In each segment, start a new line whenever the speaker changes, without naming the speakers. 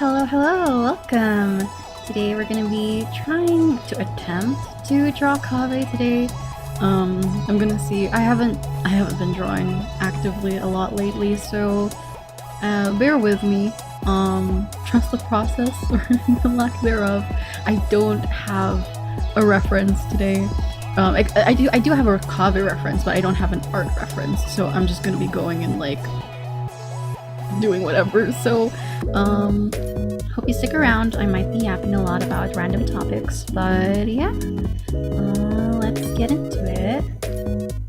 Hello, hello, welcome! Today we're gonna be trying to attempt to draw Kaveh today. I'm gonna see. I haven't been drawing actively a lot lately, so bear with me. Trust the process or the lack thereof. I don't have a reference today. I do have a Kaveh reference, but I don't have an art reference, so I'm just gonna be going and like doing whatever. So hope you stick around. I might be yapping a lot about random topics, but yeah, let's get into it.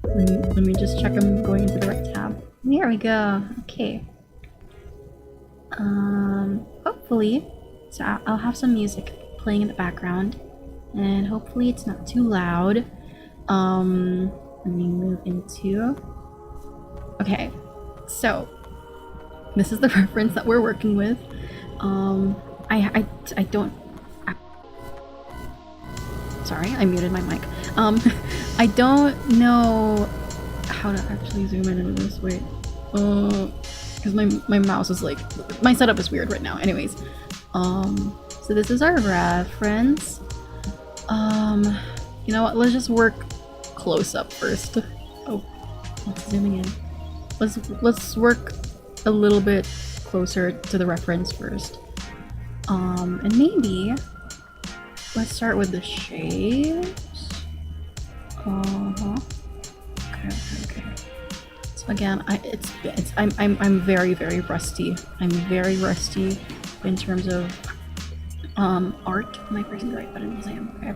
Let me just check I'm going into the right tab. There we go. Okay. Hopefully, so I'll have some music playing in the background, and hopefully it's not too loud. Let me move into. Okay, so this is the reference that we're working with. I don't. Sorry, I muted my mic. I don't know how to actually zoom in into this. Wait, because my mouse is like, my setup is weird right now. Anyways, so this is our reference. You know what? Let's just work close up first. Oh, it's zooming in. Let's work a little bit closer to the reference first. And maybe let's start with the shapes. Okay. So again, I'm very rusty. I'm very rusty in terms of art. Am I pressing the right button? Yes, I am. Okay.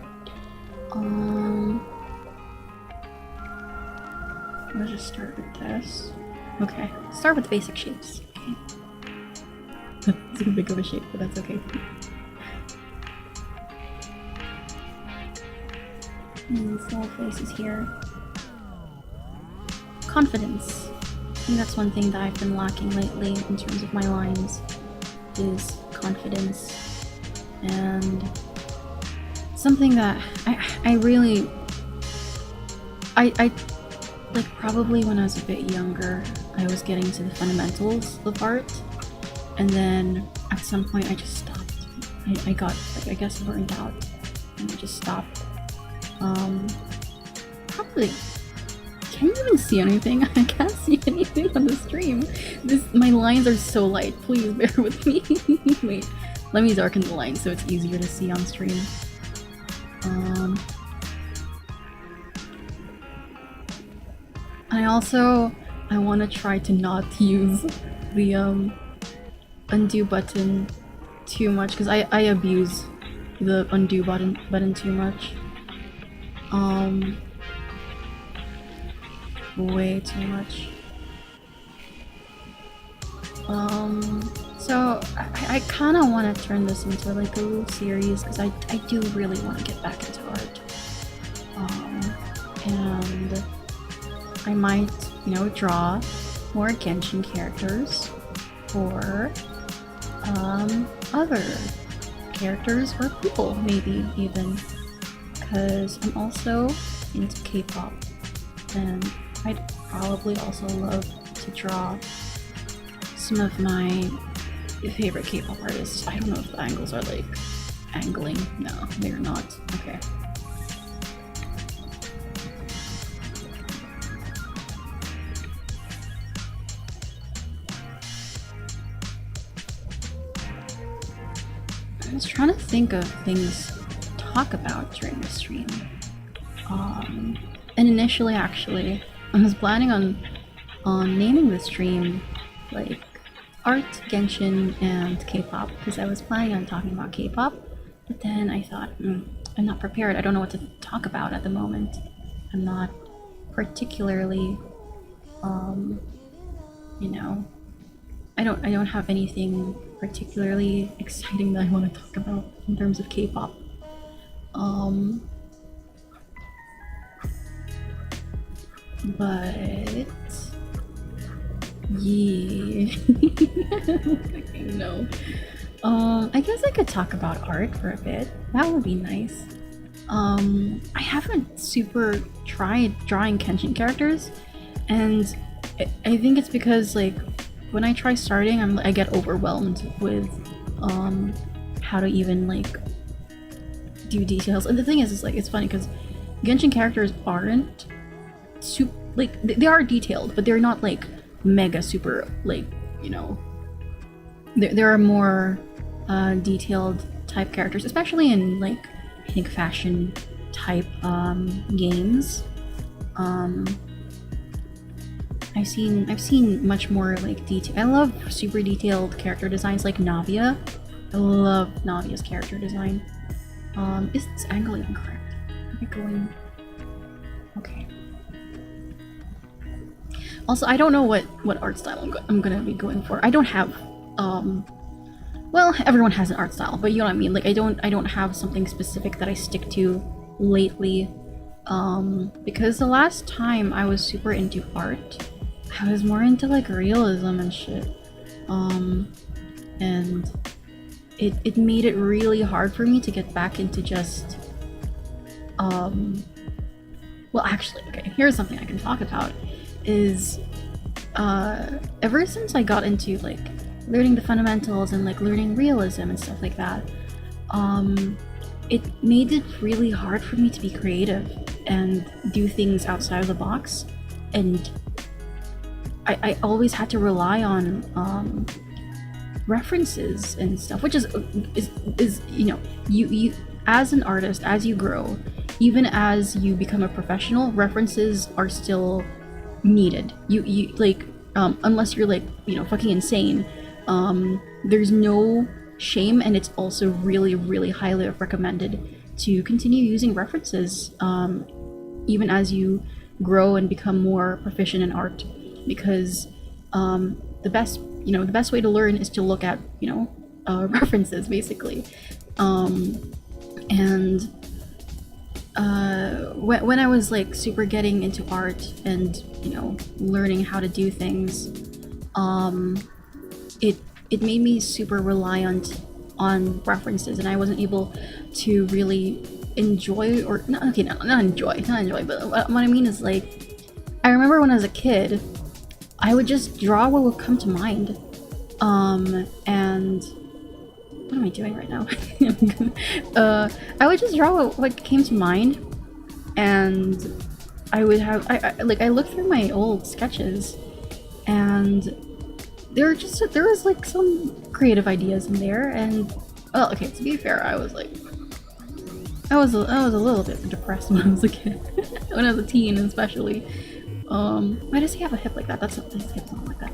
Let's just start with this. Okay, start with the basic shapes. Okay. It's too big of a shape, but that's okay. And these little faces here. Confidence. I think that's one thing that I've been lacking lately in terms of my lines, is confidence. And something that I really... I like, probably when I was a bit younger, I was getting to the fundamentals of art, and then at some point I just stopped. I got, like, I guess, burned out, and I just stopped. Probably. Can you even see anything? I can't see anything on the stream. My lines are so light. Please bear with me. Wait, let me darken the lines so it's easier to see on stream. I want to try to not use the undo button too much, because I abuse the undo button too much. Way too much. So I kind of want to turn this into like a little series, because I do really want to get back into art. And I might, you know, draw more Genshin characters, or other characters or people, maybe even, because I'm also into K-pop, and I'd probably also love to draw some of my favorite K-pop artists. I don't know if the angles are like angling. No, they're not. Okay. I was trying to think of things to talk about during the stream. And initially, actually, I was planning on naming the stream like art, Genshin, and K-pop, because I was planning on talking about K-pop, but then I thought, I'm not prepared. I don't know what to talk about at the moment. I'm not particularly, you know, I don't have anything particularly exciting that I want to talk about in terms of K-pop. But yeah. No. I guess I could talk about art for a bit. That would be nice. I haven't super tried drawing Kenshin characters, and I think it's because, like, when I try starting, I get overwhelmed with how to even like do details. And the thing is like it's funny because Genshin characters aren't super like they are detailed, but they're not like mega super like, you know, there are more detailed type characters, especially in like I think fashion type games. I've seen much more like detail. I love super detailed character designs like Navia. I love Navia's character design. Is this angle even correct? Am I going? Okay. Also, I don't know what art style I'm gonna be going for. I don't have well, everyone has an art style, but you know what I mean. Like I don't have something specific that I stick to lately. Because the last time I was super into art, I was more into like realism and shit. And it made it really hard for me to get back into just well actually, okay, here's something I can talk about is ever since I got into like learning the fundamentals and like learning realism and stuff like that, it made it really hard for me to be creative and do things outside of the box. And I always had to rely on references and stuff, which is you know, you as an artist, as you grow, even as you become a professional, references are still needed. You like unless you're like, you know, fucking insane, there's no shame, and it's also really highly recommended to continue using references even as you grow and become more proficient in art, because the best way to learn is to look at, you know, references basically. And when I was like super getting into art and, you know, learning how to do things, it made me super reliant on references, and I wasn't able to really enjoy, or not enjoy, but what I mean is like, I remember when I was a kid, I would just draw what would come to mind. And what am I doing right now? I would just draw what came to mind, and I would have I looked through my old sketches, and there was like some creative ideas in there. And well, okay, to be fair, I was a little bit depressed when I was a kid, when I was a teen especially. Why does he have a hip like that? His hip's not like that.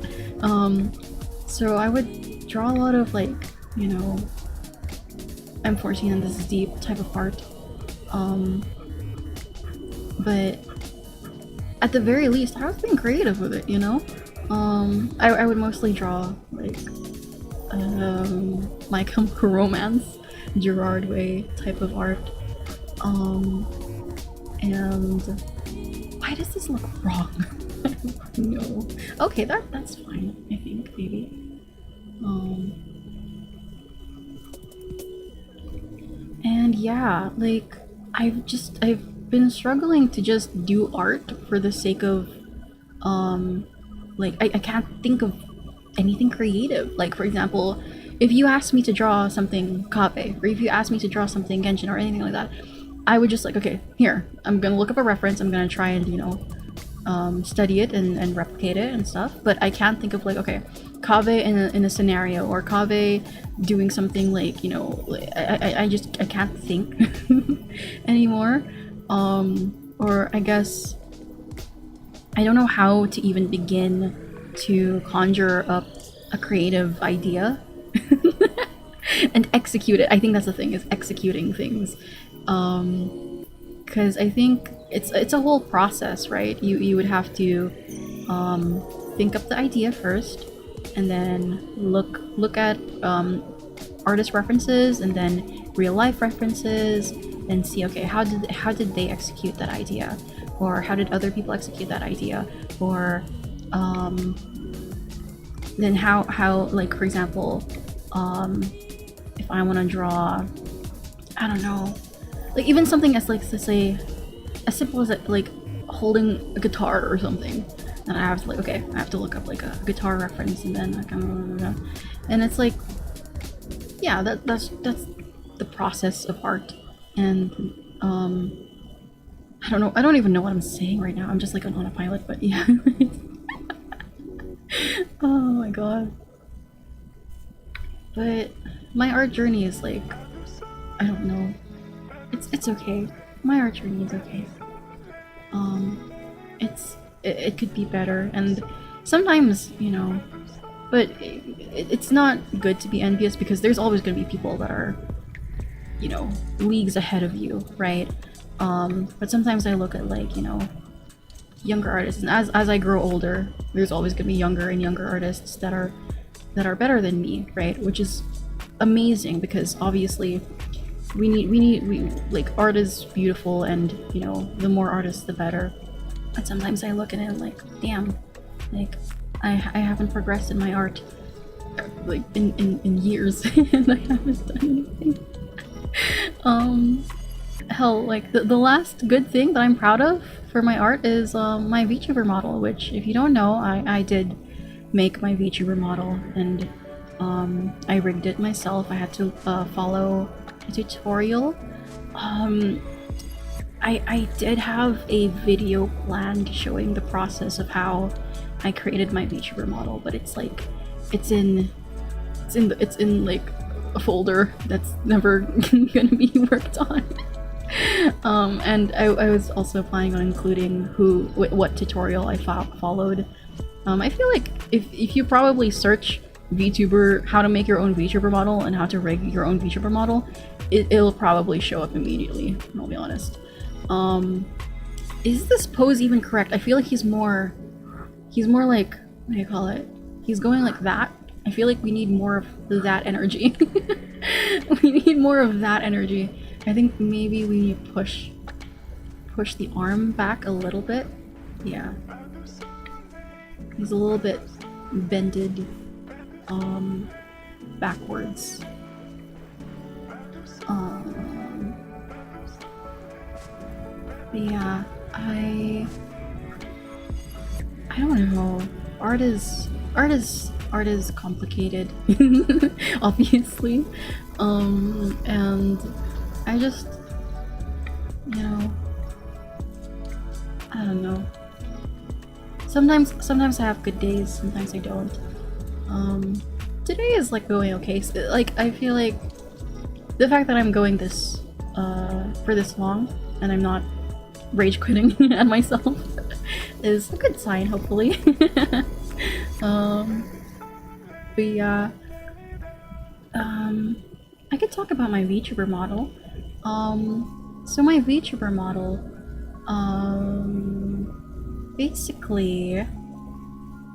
So I would draw a lot of like, you know, I'm 14 and this is deep type of art. But at the very least, I was being creative with it, you know? I would mostly draw like My Chemical Romance, Gerard Way type of art. And why does this look wrong? No. Okay, that's fine, I think, maybe. And yeah, like I've been struggling to just do art for the sake of like I can't think of anything creative. Like for example, if you asked me to draw something Kaveh, or if you asked me to draw something Genshin or anything like that, I would just like, okay, here, I'm gonna look up a reference, I'm gonna try and, you know, study it and replicate it and stuff. But I can't think of like, okay, Kaveh in a scenario, or Kaveh doing something like, you know, I can't think anymore. Or I guess I don't know how to even begin to conjure up a creative idea and execute it. I think that's the thing, is executing things. Because I think it's a whole process, right? You would have to think up the idea first, and then look at artist references, and then real life references, and see, okay, how did they execute that idea, or how did other people execute that idea, or then how like, for example, if I want to draw, I don't know, like even something as like, let's say, as simple as like holding a guitar or something, and I have to like, okay, I have to look up like a guitar reference, and then like, and it's like, yeah, that's the process of art, and I don't know. I don't even know what I'm saying right now. I'm just like on autopilot, but yeah. Oh my god. But my art journey is like, I don't know. It's okay. My art journey is okay. It's it could be better, and sometimes, you know, but it's not good to be envious because there's always going to be people that are, you know, leagues ahead of you, right? But sometimes I look at, like, you know, younger artists, and as I grow older, there's always going to be younger and younger artists that are better than me, right? Which is amazing because obviously we like, art is beautiful, and you know, the more artists the better. But sometimes I look at it like, damn, like I haven't progressed in my art like in years and I haven't done anything. Hell, like the last good thing that I'm proud of for my art is my VTuber model, which, if you don't know, I did make my VTuber model, and I rigged it myself. I had to follow a tutorial. I did have a video planned showing the process of how I created my VTuber model, but it's like it's in like a folder that's never gonna be worked on. And I was also planning on including what tutorial I followed. I feel like if you probably search VTuber, how to make your own VTuber model and how to rig your own VTuber model, it'll probably show up immediately, I'll be honest. Is this pose even correct? I feel like he's more like, what do you call it? He's going like that. I feel like we need more of that energy. We need more of that energy. I think maybe we need to push the arm back a little bit. Yeah. He's a little bit bended backwards. Yeah, I don't know. Art is complicated, obviously. And I just, you know, I don't know. Sometimes I have good days, sometimes I don't. Today is like going okay. So, like, I feel like the fact that I'm going this for this long and I'm not rage quitting at myself is a good sign, hopefully. But yeah, I could talk about my VTuber model. So my VTuber model, basically,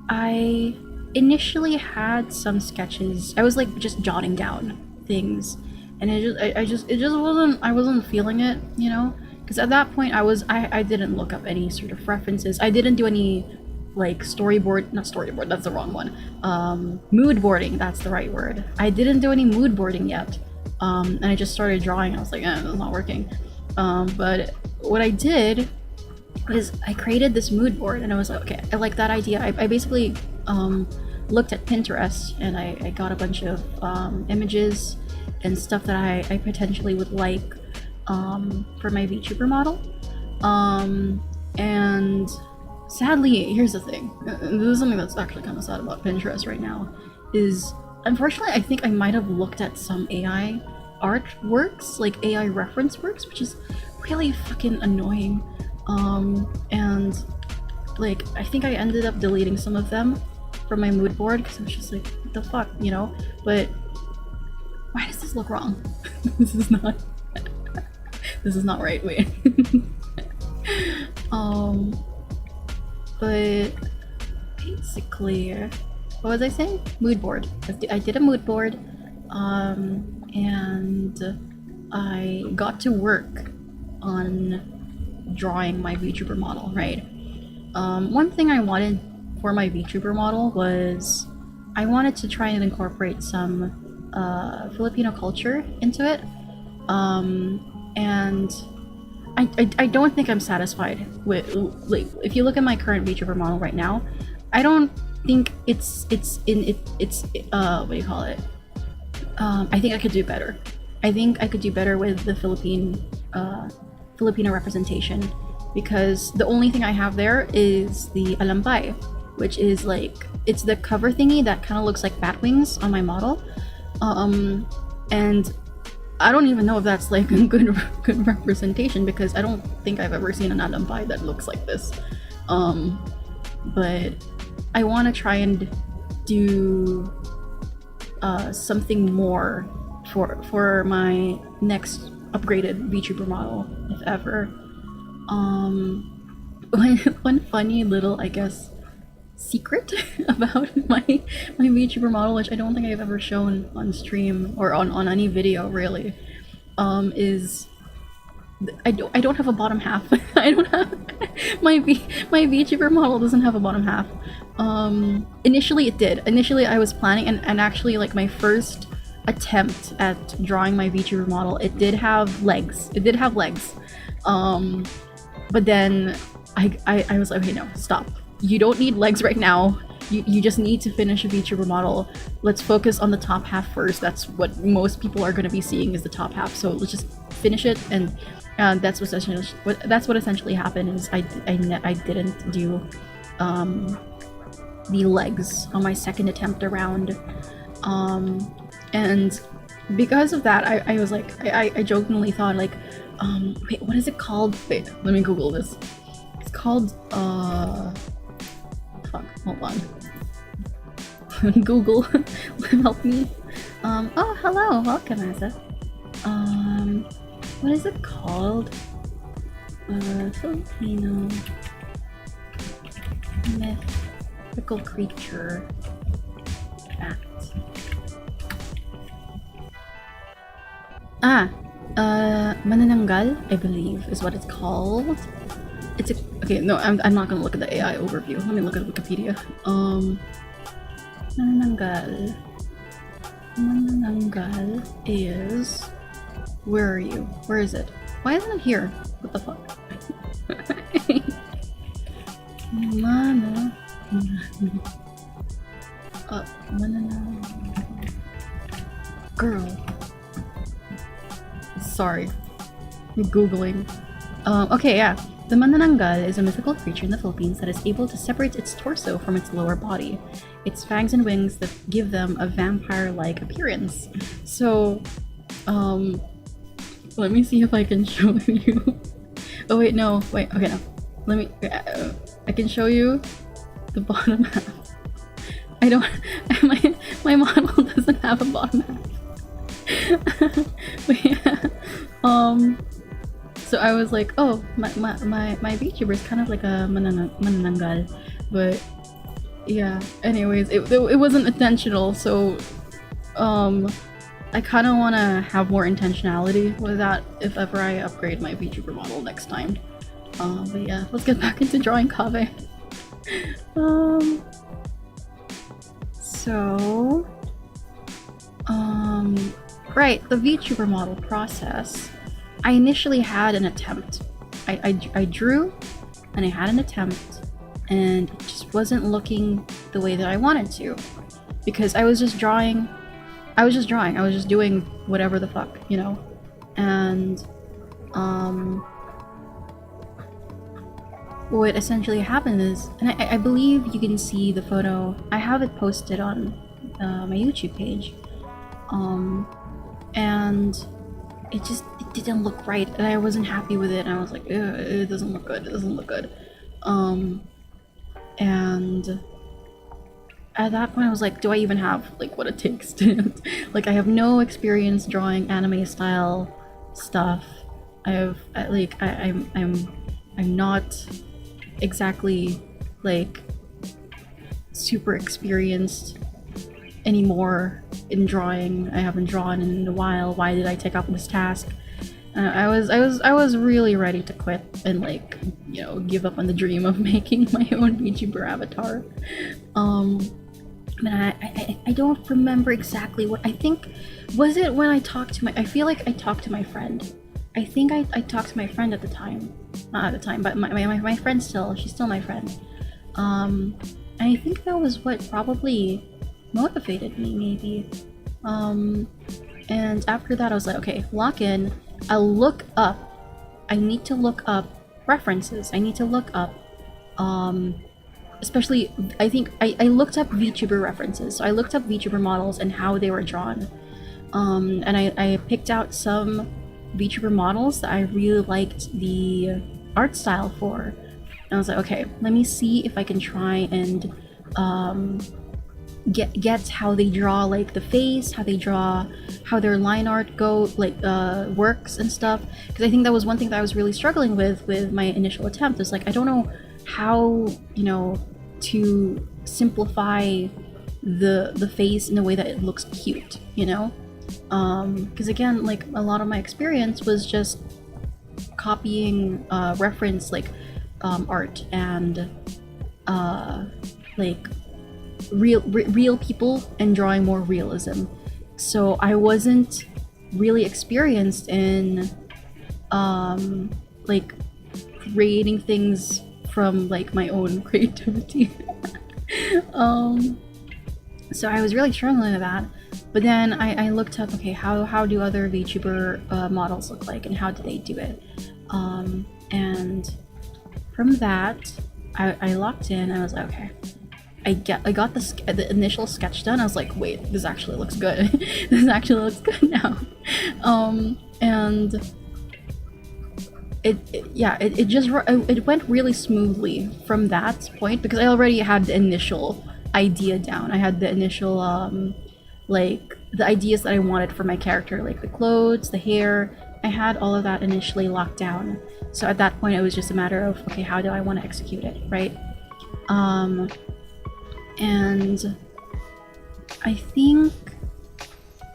I initially had some sketches. I was like just jotting down things, and it just wasn't. I wasn't feeling it, you know. Because at that point, I didn't look up any sort of references. I didn't do any, like, not storyboard, that's the wrong one. Mood boarding, that's the right word. I didn't do any mood boarding yet. And I just started drawing. I was like, that's not working. But what I did was I created this mood board, and I was like, okay, I like that idea. I basically looked at Pinterest, and I got a bunch of images and stuff that I potentially would like for my VTuber model. And sadly, here's the thing. This is something that's actually kind of sad about Pinterest right now, is unfortunately I think I might have looked at some AI artworks, like AI reference works, which is really fucking annoying. And like, I think I ended up deleting some of them from my mood board because I was just like, what the fuck, you know? But why does this look wrong? This is not this is not right. Wait. But basically, what was I saying? Mood board. I did a mood board, and I got to work on drawing my VTuber model, right? One thing I wanted for my VTuber model was I wanted to try and incorporate some Filipino culture into it. And I don't think I'm satisfied with, like, if you look at my current VTuber model right now, I don't think it's what do you call it? I think I could do better. I think I could do better with the Filipino representation, because the only thing I have there is the alampay, which is like, it's the cover thingy that kind of looks like bat wings on my model. And I don't even know if that's like a good representation, because I don't think I've ever seen an alampay that looks like this. But I want to try and do something more for my next upgraded VTuber model, if ever. One funny little, I guess, secret about my VTuber model, which I don't think I've ever shown on stream or on any video really, is I don't have a bottom half. I don't have my VTuber model doesn't have a bottom half. Initially it did. Initially I was planning, and actually like my first attempt at drawing my VTuber model, it did have legs. It did have legs. But then I was like, okay, no, stop. You don't need legs right now. You just need to finish a VTuber model. Let's focus on the top half first. That's what most people are going to be seeing, is the top half. So let's just finish it, and that's what essentially happened. Is I didn't do the legs on my second attempt around, and because of that, I was like, I jokingly thought like, wait, what is it called? Wait, let me Google this. It's called fuck, hold on. Google, help me. Oh, hello, welcome, Asa. What is it called? Filipino mythical creature fact. Manananggal, I believe, is what it's called. It's a okay. No, I'm not gonna look at the AI overview. Let me look at Wikipedia. Manananggal. Manananggal is. Where are you? Where is it? Why isn't it here? What the fuck? Mana. Girl. Sorry. I'm Googling. Okay, yeah. The manananggal is a mythical creature in the Philippines that is able to separate its torso from its lower body. Its fangs and wings that give them a vampire-like appearance. So, let me see if I can show you. Oh wait, no, wait, okay, no. Let me, I can show you the bottom half. I don't, my model doesn't have a bottom half. But yeah, so I was like, oh, my VTuber is kind of like a manananggal, but yeah. Anyways, it wasn't intentional, so I kind of want to have more intentionality with that if ever I upgrade my VTuber model next time. But yeah, let's get back into drawing Kaveh. So right, the VTuber model process. I initially had an attempt. I drew, and I had an attempt, and it just wasn't looking the way that I wanted to, because I was just drawing. I was just doing whatever the fuck, you know? And what essentially happened is, and I believe you can see the photo, I have it posted on my YouTube page, and it didn't look right, and I wasn't happy with it, and I was like, it doesn't look good, and at that point I was like, do I even have like what it takes to like, I have no experience drawing anime style stuff. I'm not exactly like super experienced anymore in drawing. I haven't drawn in a while. Why did I take up this task? I was really ready to quit and, like, you know, give up on the dream of making my own VTuber avatar. But I don't remember exactly what I think. Was it when I talked to my? I feel like I talked to my friend. I think I talked to my friend at the time. Not at the time, but my friend still. She's still my friend. And I think that was what probably motivated me, maybe. And after that I was like, okay, lock in. I need to look up references. I need to look up especially I think I looked up VTuber references. So I looked up VTuber models and how they were drawn. And I picked out some VTuber models that I really liked the art style for. And I was like, okay, let me see if I can try and get how they draw like the face, how they draw, how their line art works and stuff. Because I think that was one thing that I was really struggling with my initial attempt. Is like, I don't know how, you know, to simplify the face in a way that it looks cute, you know. Because again, like a lot of my experience was just copying reference art and like real people and drawing more realism. So I wasn't really experienced in like creating things from like my own creativity. So I was really struggling with that. But then I looked up, okay, how do other VTuber models look like and how do they do it? And from that, I locked in. I was like, okay, I got the initial sketch done. I was like, wait, this actually looks good. This actually looks good now. And it went really smoothly from that point because I already had the initial idea down. I had the initial like the ideas that I wanted for my character, like the clothes, the hair. I had all of that initially locked down. So at that point it was just a matter of, okay, how do I want to execute it, right? And I think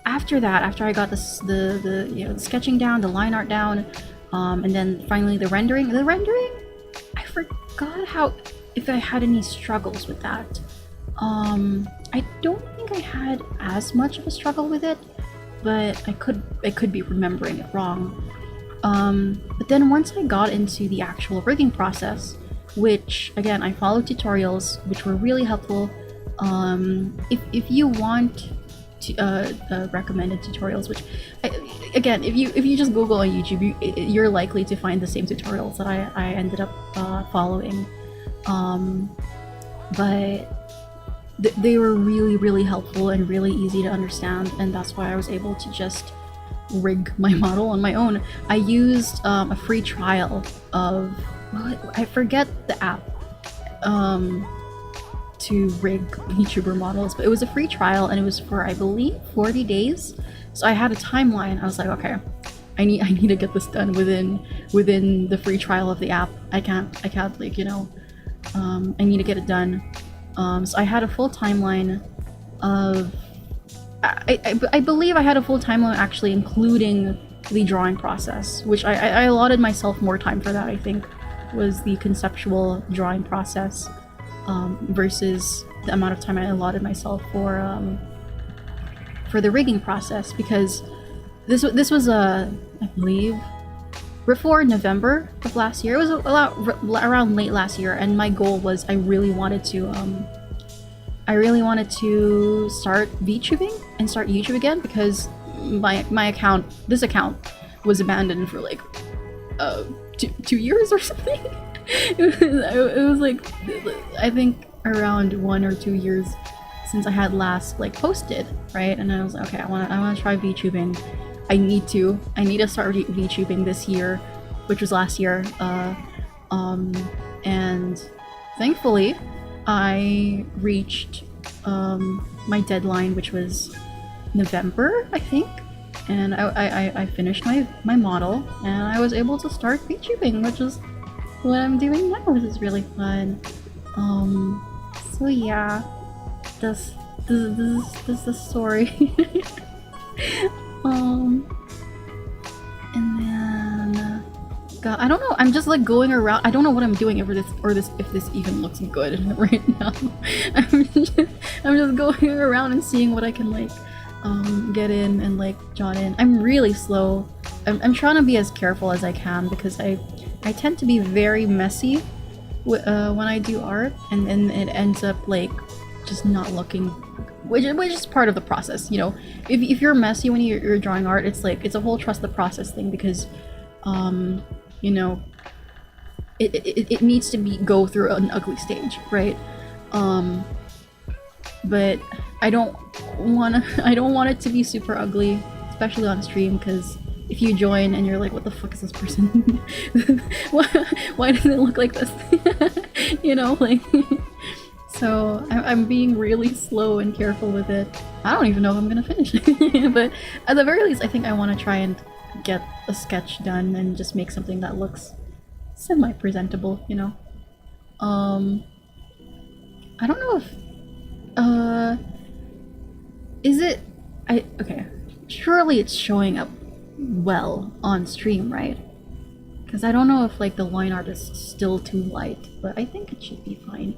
after that, after I got the you know, the sketching down, the line art down, and then finally the rendering, I forgot if I had any struggles with that. I don't think I had as much of a struggle with it, but I could be remembering it wrong. But then once I got into the actual rigging process, which again I followed tutorials which were really helpful. If you want to, recommended tutorials, which again, if you just Google on YouTube, you're likely to find the same tutorials that I ended up following. But they were really helpful and really easy to understand, and that's why I was able to just rig my model on my own. I used a free trial of, I forget the app to rig VTuber models, but it was a free trial and it was for, I believe, 40 days. So I had a timeline. I was like, okay, I need to get this done within the free trial of the app. I can't like, you know, I need to get it done. So I had a full timeline of, I believe I had a full timeline actually including the drawing process, which I allotted myself more time for that, I think, was the conceptual drawing process versus the amount of time I allotted myself for the rigging process, because this was I believe before November of last year. It was around late last year, and my goal was I really wanted to start VTubing and start YouTube again, because this account was abandoned for like 2 years or something. It was like, I think around 1 or 2 years since I had last like posted, right? And I was like, okay, I want to try VTubing. I need to start VTubing this year, which was last year. And thankfully I reached my deadline, which was November, I think, and I finished my model and I was able to start VTubing, which is what I'm doing now, which is really fun. So yeah, this is the story. And then God, I don't know, I'm just like going around. I don't know what I'm doing if this even looks good right now. I'm just going around and seeing what I can like get in and like jot in. I'm really slow. I'm trying to be as careful as I can, because I tend to be very messy when I do art, and then it ends up like just not looking which is part of the process, you know. If you're messy when you're drawing art, it's like it's a whole trust the process thing, because you know, it needs to be go through an ugly stage, right? But I don't want it to be super ugly, especially on stream, because if you join and you're like, what the fuck is this person? Why does it look like this? You know, like. So I'm being really slow and careful with it. I don't even know if I'm gonna finish it, but at the very least, I think I want to try and get a sketch done and just make something that looks semi-presentable, you know. I don't know if is it okay. Surely it's showing up well on stream, right? Because I don't know if like the line art is still too light, but I think it should be fine.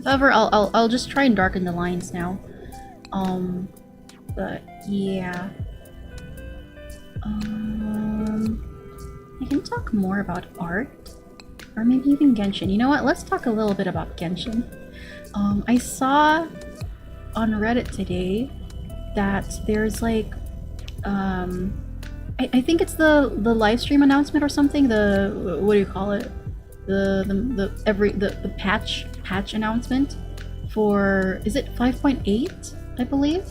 However, I'll just try and darken the lines now. But yeah. I can talk more about art, or maybe even Genshin. You know what? Let's talk a little bit about Genshin. I saw on Reddit today that there's like, I think it's the live stream announcement or something. The what do you call it? The patch announcement for, is it 5.8, I believe,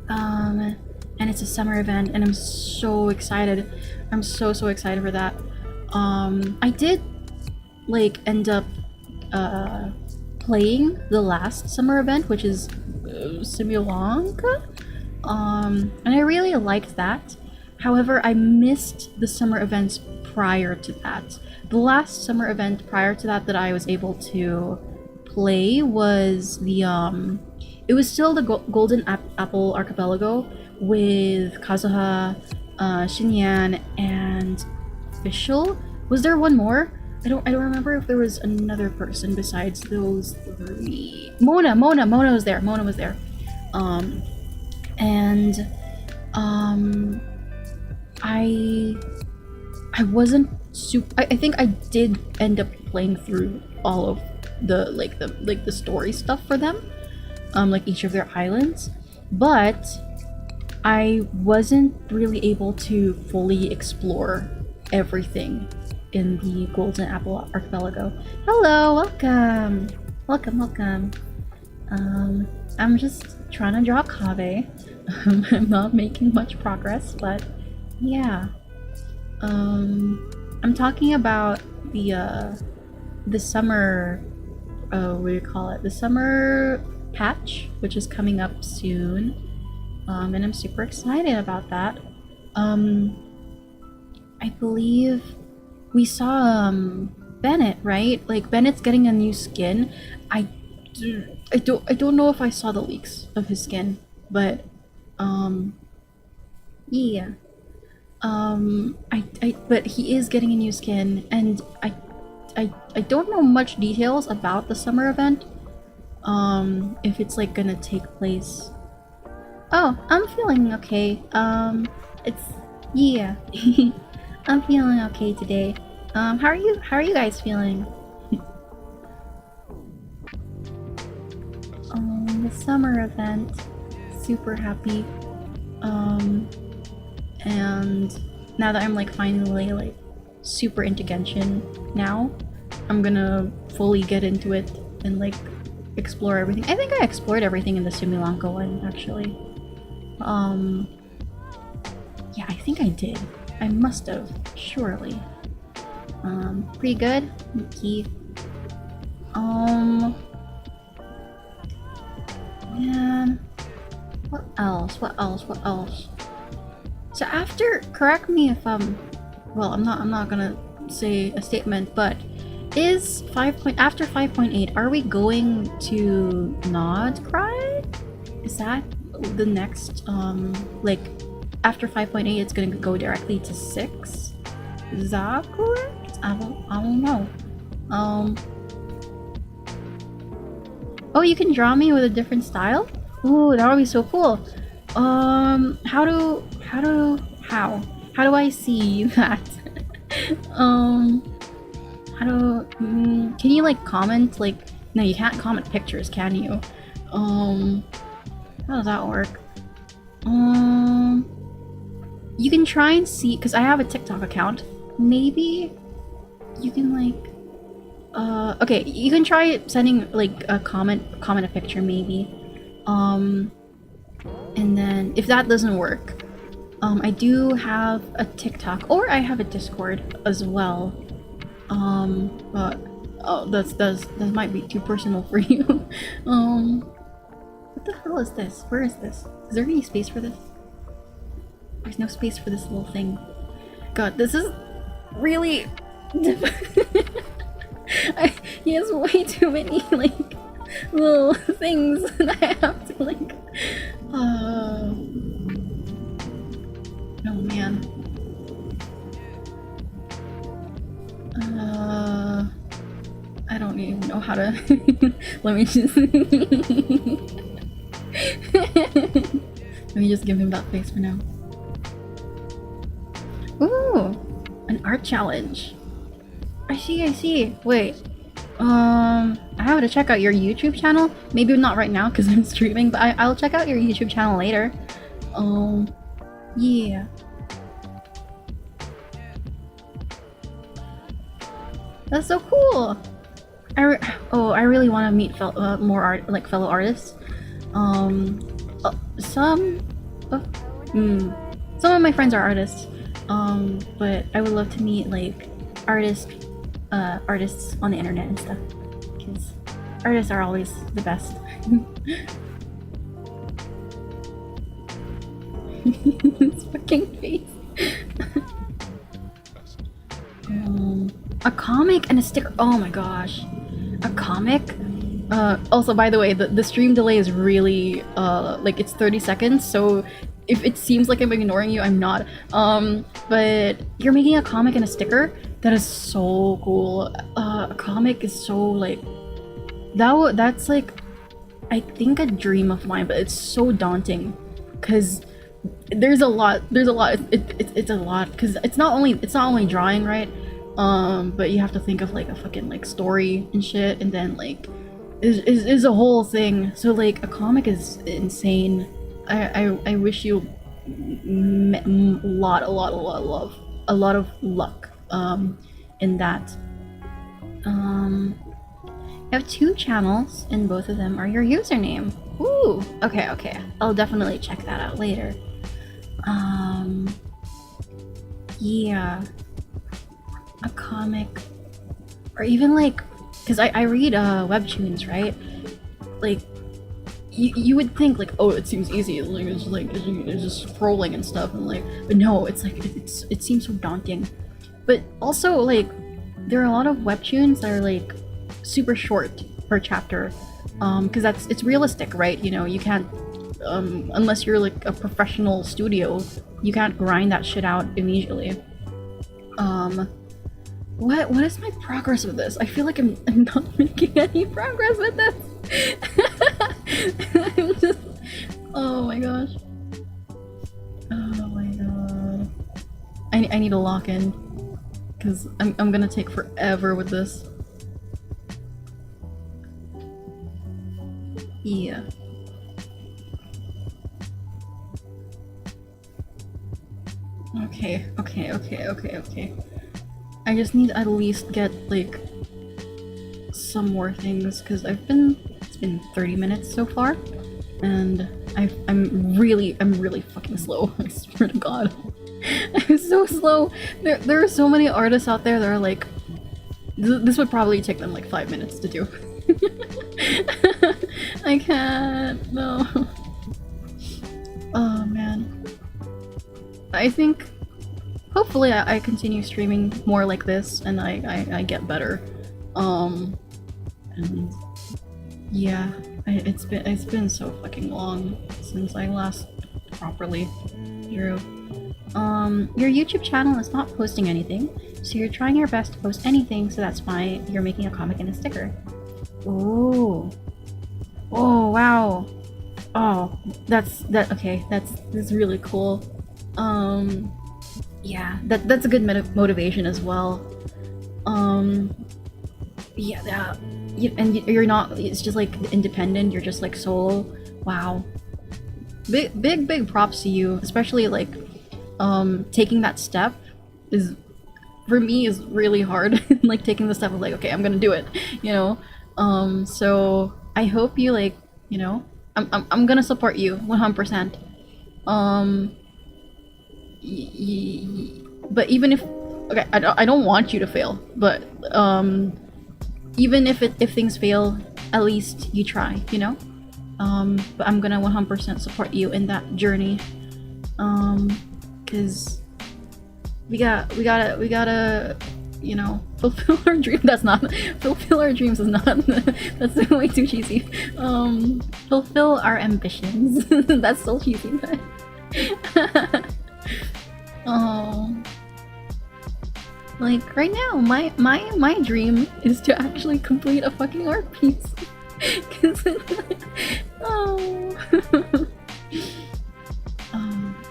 and it's a summer event, and I'm so excited. I'm so excited for that. I did like end up playing the last summer event, which is Simulanka, and I really liked that. However, I missed the summer events prior to that. The last summer event prior to that I was able to play was the it was still the Golden Apple Archipelago with Kazuha, Shinyan, and Fischl. Was there one more? I don't remember if there was another person besides those three. Mona was there. And I wasn't super. I think I did end up playing through all of the story stuff for them, like each of their islands, but I wasn't really able to fully explore everything in the Golden Apple Archipelago. Hello, welcome. I'm just trying to draw Kaveh. I'm not making much progress, but yeah. I'm talking about the summer, what do you call it? The summer patch, which is coming up soon. And I'm super excited about that. I believe we saw Bennett, right? Like Bennett's getting a new skin. I don't know if I saw the leaks of his skin, but yeah. But he is getting a new skin, and I don't know much details about the summer event. If it's like gonna take place. Oh, I'm feeling okay. Yeah. I'm feeling okay today. How are you guys feeling? The summer event, super happy. And now that I'm like finally like super into Genshin now, I'm gonna fully get into it and like explore everything. I think I explored everything in the Simulanka one, actually. Yeah, I think I did. I must have, surely. Pretty good. Keith. Man, what else? So after, correct me if well, I'm not gonna say a statement, but is after 5.8, are we going to not cry? Is that the next like after 5.8 it's gonna go directly to 6? Is that correct? I don't know. Oh, you can draw me with a different style? Ooh, that would be so cool. How do I see that? Can you like comment? Like, no, you can't comment pictures, can you? How does that work? You can try and see, because I have a TikTok account. Maybe you can like, okay, you can try sending like a comment a picture maybe. And then if that doesn't work, I do have a TikTok, or I have a Discord as well. But oh, that might be too personal for you. What the hell is this? Where is this? Is there any space for this? There's no space for this little thing. God, this is really he has way too many like little things that I have to like. Oh man. I don't even know how to. Let me just. Let me just give him that face for now. Ooh, an art challenge. I see. Wait. I have to check out your YouTube channel. Maybe not right now because I'm streaming, but I'll check out your YouTube channel later. Yeah. That's so cool. I really want to meet more fellow artists. Some of my friends are artists. But I would love to meet like artists on the internet and stuff, because artists are always the best. His fucking face. A comic and a sticker. Oh my gosh, a comic. Also, by the way, the stream delay is really like it's 30 seconds, so if it seems like I'm ignoring you, I'm not. But you're making a comic and a sticker? That is so cool. A comic is so like that's like I think a dream of mine, but it's so daunting because there's a lot. It's a lot because it's not only drawing, right? But you have to think of like a fucking like story and shit, and then like is a whole thing. So like a comic is insane. I wish you a lot of luck in that. I have 2 channels and both of them are your username. Ooh, okay. I'll definitely check that out later. Yeah. A comic. Or even like, because I read webtoons, right? Like, you would think like, oh, it seems easy, it's just scrolling and stuff, and like, but no, it's like it seems so daunting. But also like there are a lot of webtoons that are like super short per chapter, because it's realistic, right? You know, you can't unless you're like a professional studio, you can't grind that shit out immediately. What is my progress with this? I feel like I'm not making any progress with this. I'm just, oh my gosh. Oh my god. I need to lock in, because I'm gonna take forever with this. Yeah. Okay. I just need to at least get like some more things, because it's been 30 minutes so far, and I'm really fucking slow. I swear to god. I'm so slow. There are so many artists out there that are like, this would probably take them like 5 minutes to do. I can't, no. Oh man. I think hopefully I continue streaming more like this and I get better. And yeah, it's been so fucking long since I last properly drew. Your YouTube channel is not posting anything, so you're trying your best to post anything, so that's why you're making a comic and a sticker. Ooh. Oh wow. Oh, that's really cool. Yeah, that's a good motivation as well. Yeah, yeah. And you're not, it's just like independent, you're just like solo. Wow. Big props to you, especially like taking that step is, for me, is really hard. Like taking the step of like, okay, I'm gonna do it, you know. So I hope you like, you know, I'm gonna support you 100%. Um, but even if, okay, I don't want you to fail, but even if things fail, at least you try, you know. But I'm gonna 100% support you in that journey. Cause we gotta, you know, fulfill our dream. That's not fulfill our dreams is not. That's way too cheesy. Fulfill our ambitions. That's so cheesy. Oh, like right now, my dream is to actually complete a fucking art piece. Cause oh,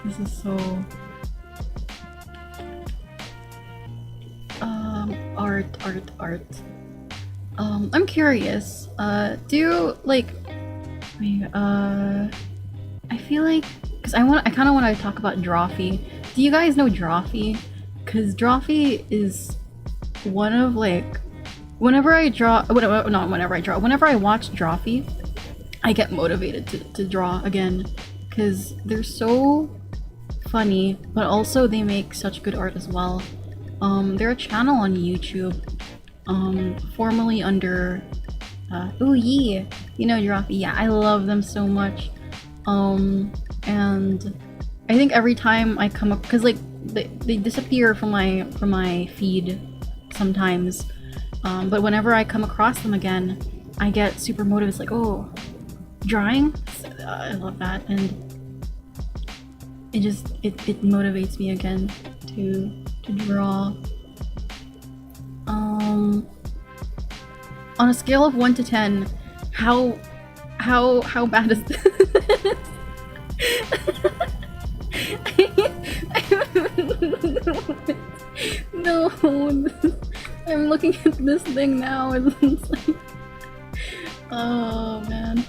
this is so. Art. I'm curious. Do like, I feel like, cause I kind of want to talk about Drawfee. Do you guys know Drawfee? Cause Drawfee is one of like, whenever I watch Drawfee, I get motivated to draw again, cause they're so funny, but also they make such good art as well. They're a channel on YouTube, formerly under, oh yeah, you know Drawfee. Yeah, I love them so much. And I think every time I come up, cause like they disappear from my feed sometimes, but whenever I come across them again, I get super motivated. It's like, oh, drawing, I love that, and it motivates me again to draw. On a scale of 1 to 10, how bad is this? No, I'm looking at this thing now and it's like, oh man.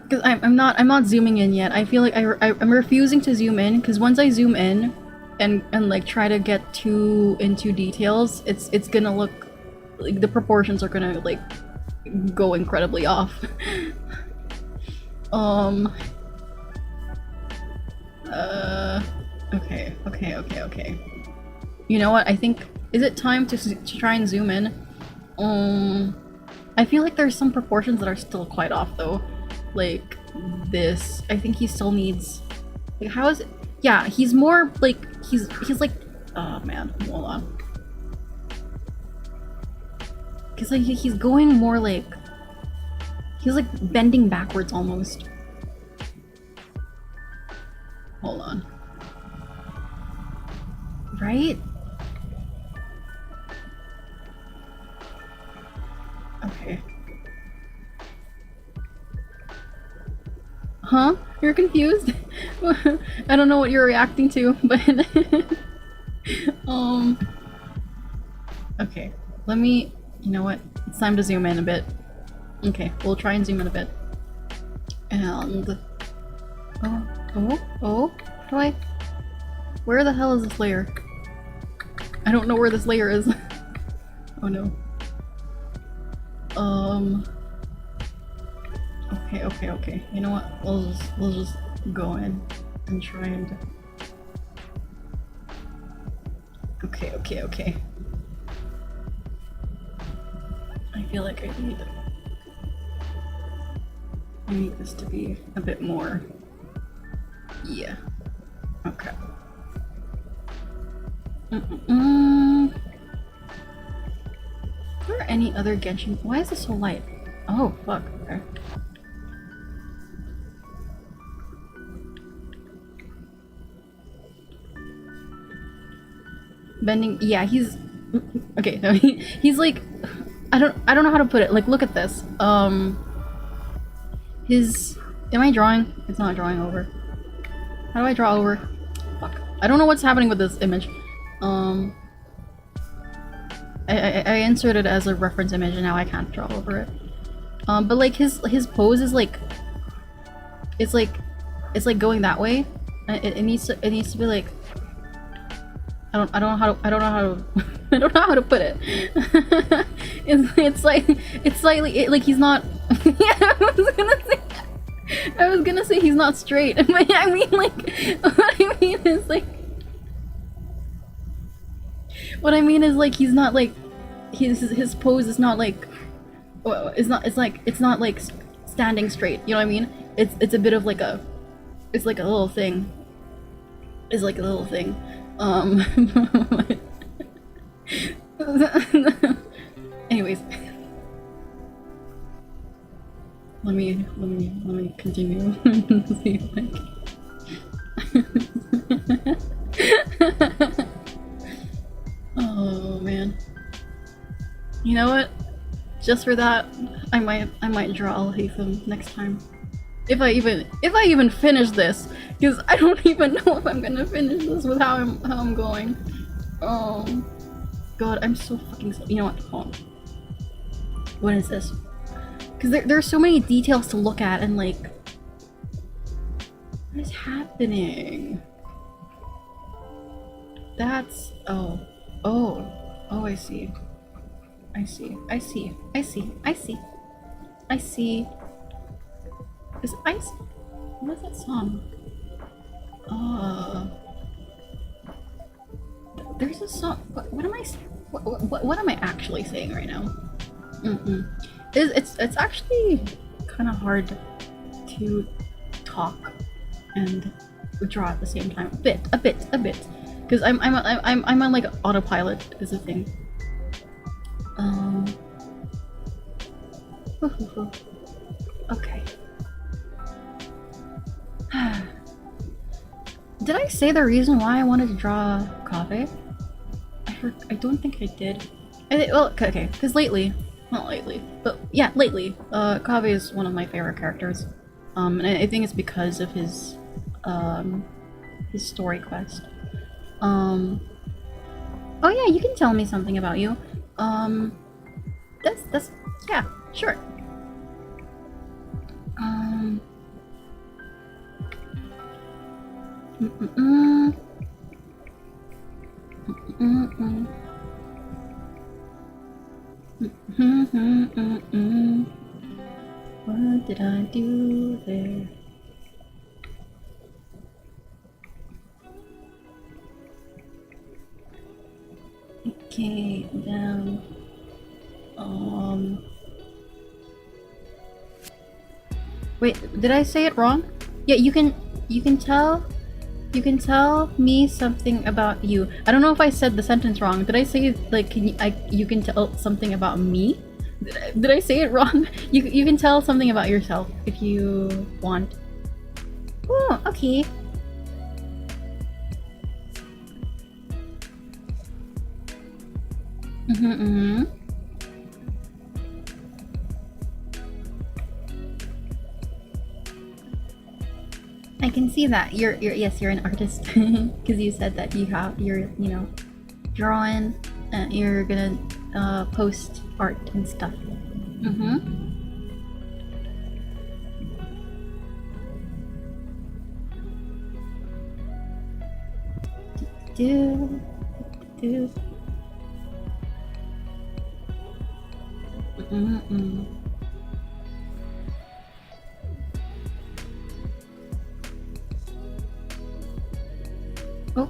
Because I'm not zooming in yet. I feel like I'm refusing to zoom in, because once I zoom in and like try to get too into details, it's gonna look like the proportions are gonna like go incredibly off. Okay. You know what? I think, is it time to try and zoom in? I feel like there's some proportions that are still quite off though. Like this, I think he still needs, like, how is it? Yeah, he's more like, he's like, oh man, hold on. Cause like he's going more like, he's like bending backwards almost. Hold on. Right? Okay. Huh? You're confused? I don't know what you're reacting to, but okay. Let me, you know what? It's time to zoom in a bit. Okay, we'll try and zoom in a bit. And oh, do I? Where the hell is this layer? I don't know where this layer is. Oh no. Okay. You know what? We'll just go in and try and. Okay. I feel like I need this to be a bit more. Yeah. Okay. Are there any other Genshin? Why is this so light? Oh, fuck. Okay. Bending. Yeah, he's. Okay, no, he's like. I don't know how to put it. Like, look at this. His. Am I drawing? It's not drawing over. How do I draw over? Fuck. I don't know what's happening with this image. Um, I inserted it as a reference image and now I can't draw over it. But like his pose is like, it's like going that way. It needs to be like, I don't know how to I don't know how to put it. it's like it's slightly like he's not. Yeah, I was gonna say he's not straight. I mean like what I mean is like he's not like his pose is not like it's not like standing straight. You know what I mean? It's a bit of like it's like a little thing. It's like a little thing. Anyways, let me continue. See if I can. Oh man, you know what? Just for that, I might draw Al-Haytham next time. If I even finish this, because I don't even know if I'm gonna finish this with how I'm going. Oh god, I'm so fucking slow. You know what? Hold on. What is this? Because there are so many details to look at and like, what is happening? That's oh I see. I see. Is ice? What's that song? There's a song. What am I? What am I actually saying right now? It's actually kind of hard to talk and draw at the same time. A bit, because I'm on like autopilot is a thing. Okay. Did I say the reason why I wanted to draw Kaveh? I don't think I did. Well, okay, because not lately, but yeah, lately, Kaveh is one of my favorite characters. And I think it's because of his story quest. Oh yeah, you can tell me something about you. That's yeah, sure. What did I do there? Okay, down. Wait, did I say it wrong? Yeah, you can tell me something about you. I don't know if I said the sentence wrong. Did I say like you can tell something about me? Did I say it wrong? You can tell something about yourself if you want. Oh, okay. I can see that you're yes, you're an artist because you said that you're drawing and you're gonna post art and stuff. Oh.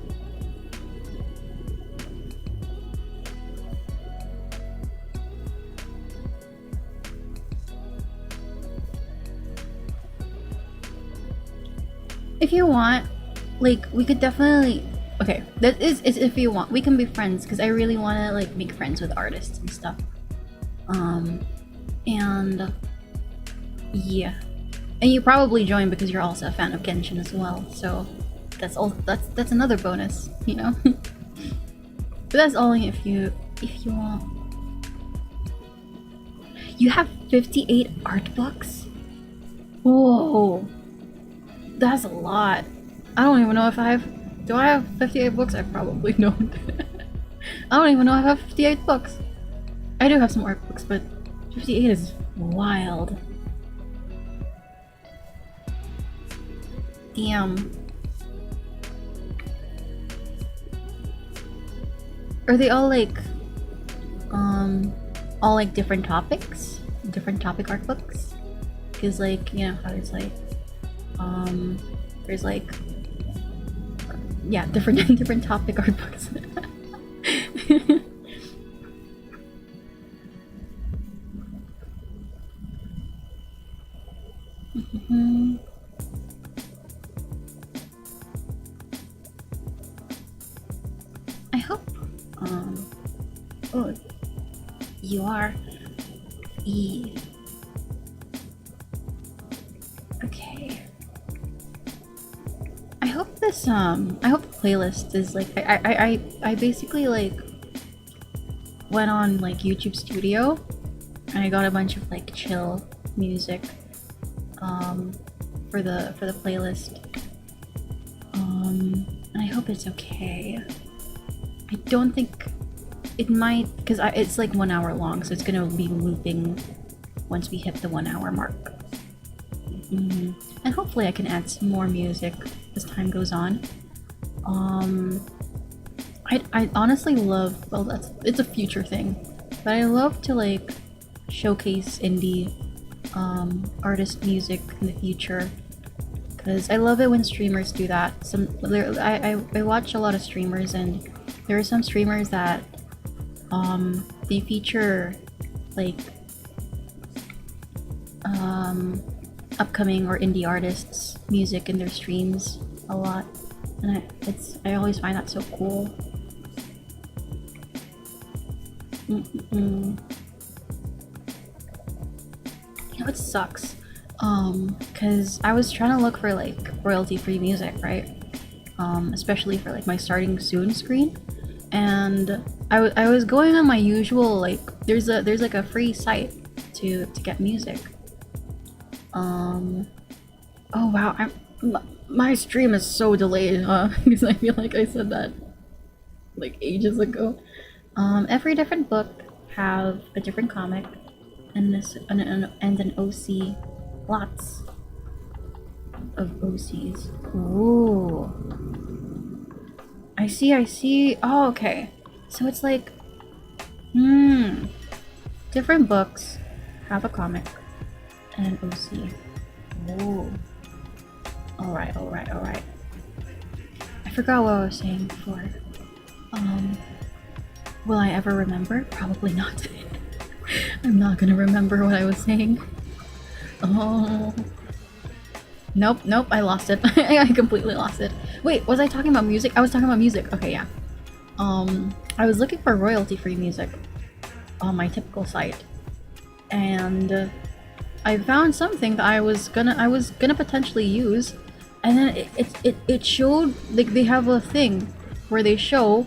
If you want, like, we could definitely... Okay, that is if you want. We can be friends, because I really want to, like, make friends with artists and stuff. And... yeah. And you probably join because you're also a fan of Genshin as well, so... That's another bonus, you know? But that's only if you want. You have 58 art books? Whoa! That's a lot. I don't even know if do I have 58 books? I probably don't. I don't even know I have 58 books. I do have some art books, but 58 is wild. Damn. Are they all like different topics? Different topic art books? Because like, you know how there's like, yeah, different different topic art books. I hope, oh, you are E. Okay. I hope this, I hope the playlist is like, I basically like went on like YouTube Studio and I got a bunch of like chill music, for the playlist. And I hope it's okay. I don't think it might, because it's like 1 hour long, so it's gonna be looping once we hit the 1 hour mark. And hopefully I can add some more music as time goes on. I honestly love, well, it's a future thing, but I love to like showcase indie artist music in the future, because I love it when streamers do that. I watch a lot of streamers, and there are some streamers that they feature like upcoming or indie artists' music in their streams a lot, and I always find that so cool. You know, it sucks, because I was trying to look for like royalty-free music, right? Especially for like my starting soon screen, and I was going on my usual, like there's like a free site to get music. Oh wow, my stream is so delayed, because I feel like I said that like ages ago. Every different book have a different comic, and an OC, lots of OCs. Ooh, I see. Oh, okay. So it's like, different books have a comic and an OC. Ooh. Alright. I forgot what I was saying before. Will I ever remember? Probably not. I'm not gonna remember what I was saying. Oh. Nope, I lost it. I completely lost it. Wait, was I talking about music? I was talking about music. Okay, yeah. I was looking for royalty-free music on my typical site, and I found something that I was gonna potentially use, and then it showed, like, they have a thing where they show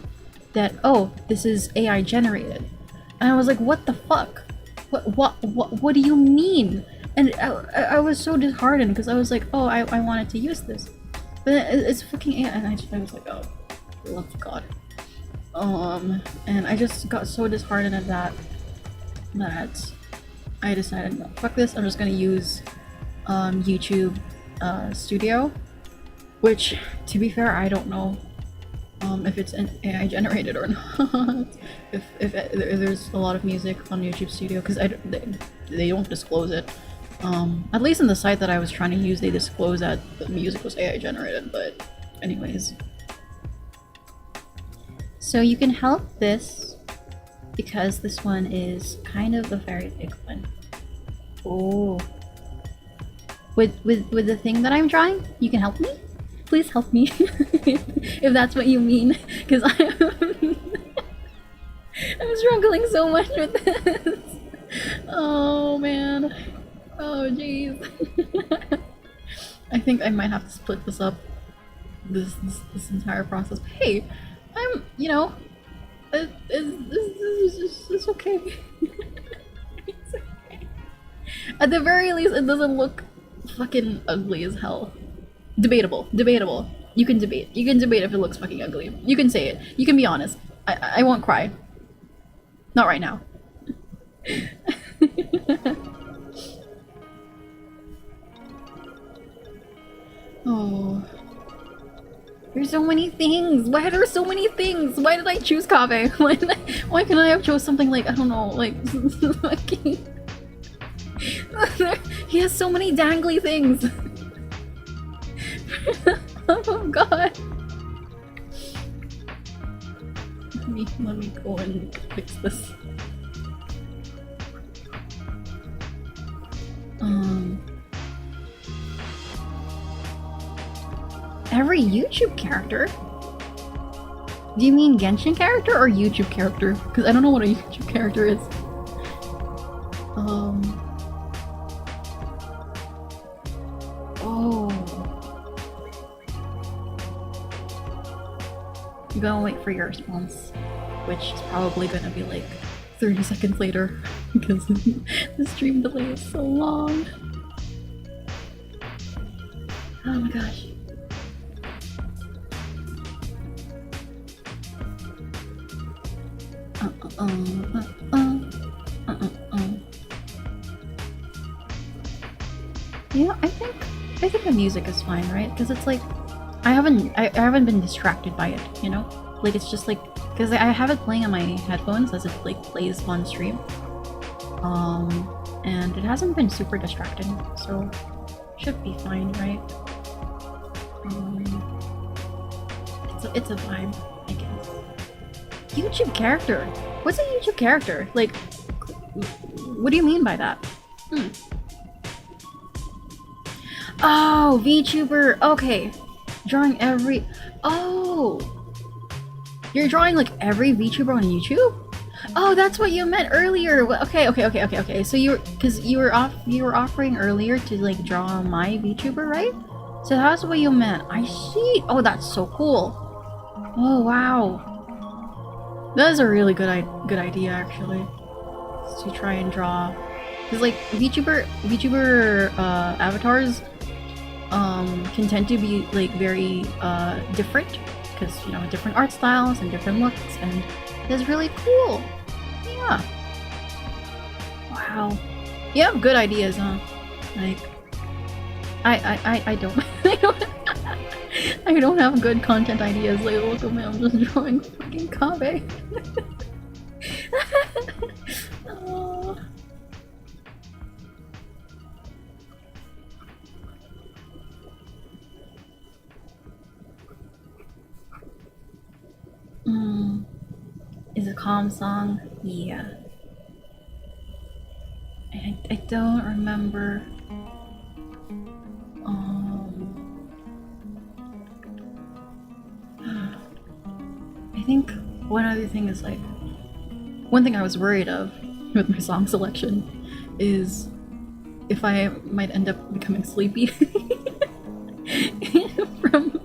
that, oh, this is AI generated, and I was like, what the fuck? What do you mean? And I was so disheartened, because I was like, oh, I wanted to use this, but it's fucking AI, and I was like, oh, love to God. And I just got so disheartened at that I decided, no, fuck this, I'm just gonna use YouTube Studio, which, to be fair, I don't know if it's an AI generated or not. if there's a lot of music on YouTube Studio, because they don't disclose it. At least in the site that I was trying to use, they disclosed that the music was AI generated, but anyways. So you can help this, because this one is kind of a very big one. Oh. With the thing that I'm drawing, you can help me? Please help me, if that's what you mean, because I'm struggling so much with this. Oh man. Oh jeez. I think I might have to split this up, this entire process. Hey, I'm, you know, it's okay. It's okay. At the very least, it doesn't look fucking ugly as hell. Debatable. You can debate. You can debate if it looks fucking ugly. You can say it. You can be honest. I won't cry. Not right now. Oh. There's so many things! Why are there so many things? Why did I choose Kaveh? Why couldn't I have chose something like, I don't know, like... He has so many dangly things! Oh god! Let me go and fix this. Every YouTube character? Do you mean Genshin character or YouTube character? Because I don't know what a YouTube character is. Oh. I'm gonna wait for your response, which is probably gonna be like 30 seconds later because the stream delay is so long. Oh my gosh. Yeah, I think the music is fine, right? Because it's like I haven't been distracted by it, you know? Like it's just like because I have it playing on my headphones as it like plays on stream. And it hasn't been super distracting, so should be fine, right? It's a vibe, I guess. YouTube character? What's a YouTube character? Like, what do you mean by that? Oh, VTuber. Okay, drawing every. Oh, you're drawing like every VTuber on YouTube. Oh, that's what you meant earlier. Okay. So you were offering earlier to like draw my VTuber, right? So that's what you meant. I see. Oh, that's so cool. Oh wow, that is a really good idea actually. To try and draw, because like VTuber avatars can tend to be like very different, because you know, different art styles and different looks, and it's really cool. Yeah. Wow. You have good ideas, huh? Like, I don't I don't have good content ideas. Like, look at me, I'm just drawing fucking Kaveh. Oh. Is a calm song? Yeah. I don't remember. I think one other thing is like, one thing I was worried of with my song selection is if I might end up becoming sleepy from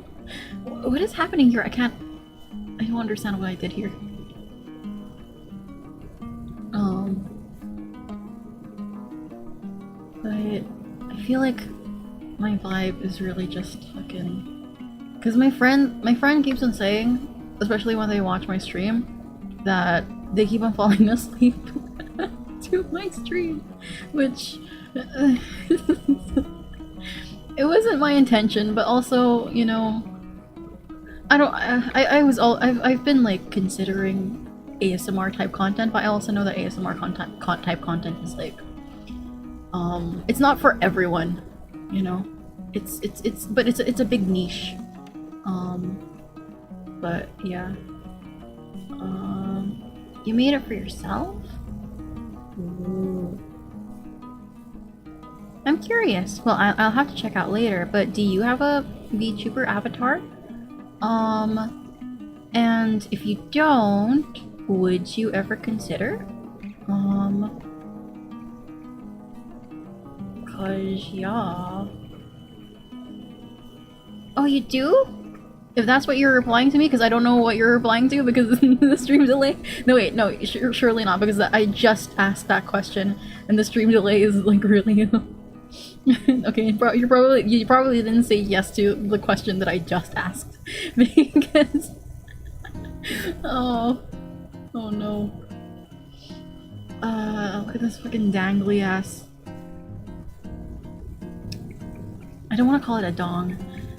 what is happening here. I don't understand what I did here. But I feel like my vibe is really just fucking, because my friend keeps on saying, especially when they watch my stream, that they keep on falling asleep to my stream, which it wasn't my intention, but also, you know, I've been like considering ASMR type content, but I also know that ASMR type content is like, it's not for everyone, you know. It's a big niche. But yeah. You made it for yourself? Ooh. I'm curious. Well, I'll have to check out later, but do you have a VTuber avatar? And if you don't, would you ever consider? Cause yeah. Oh, you do? If that's what you're replying to me, because I don't know what you're replying to because the stream delay. No, wait, no, surely not, because I just asked that question and the stream delay is like really. Okay, you probably didn't say yes to the question that I just asked because. Oh. Oh no. Look at this fucking dangly ass. I don't want to call it a dong,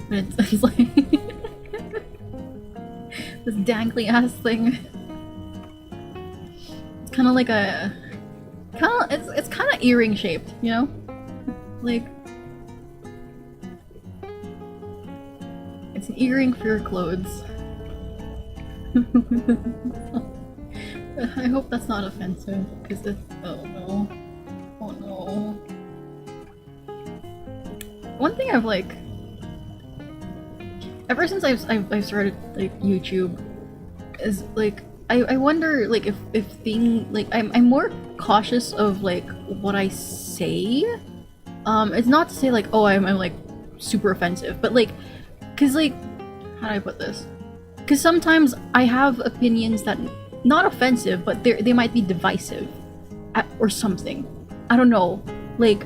but it's like this dangly ass thing. It's kind of like a it's kind of earring shaped, you know? Like it's an earring for your clothes. I hope that's not offensive, because it's oh no. Oh no. One thing I've like ever since I've started like YouTube is like I wonder like if thing like I'm more cautious of like what I say. It's not to say like oh I'm like super offensive, but like cause like how do I put this? Cause sometimes I have opinions that not offensive, but they might be divisive or something. I don't know. Like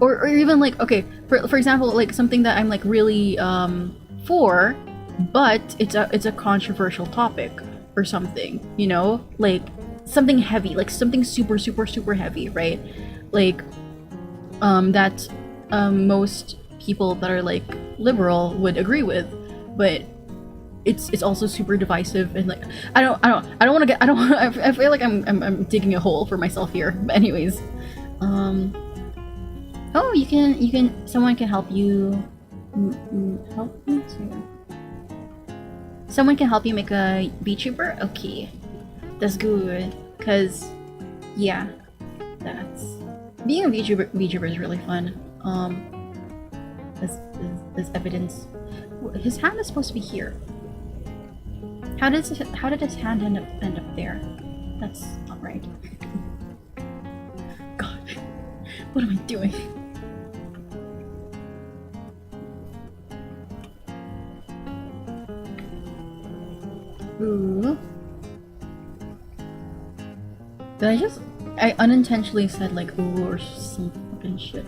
or even like okay for example like something that I'm like really for, but it's a controversial topic or something, you know, like something heavy, like something super heavy, right? Like that most people that are like liberal would agree with, but it's also super divisive and like I don't want to get I feel like I'm digging a hole for myself here, but anyways. Oh, you can someone can help you help you too. Someone can help you make a VTuber? Okay. That's good. Cause yeah, that's being a VTuber is really fun. There's evidence. His hand is supposed to be here. How did his hand end up there? That's not right. God, what am I doing? Ooh. Did I unintentionally said like ooh or some fucking shit.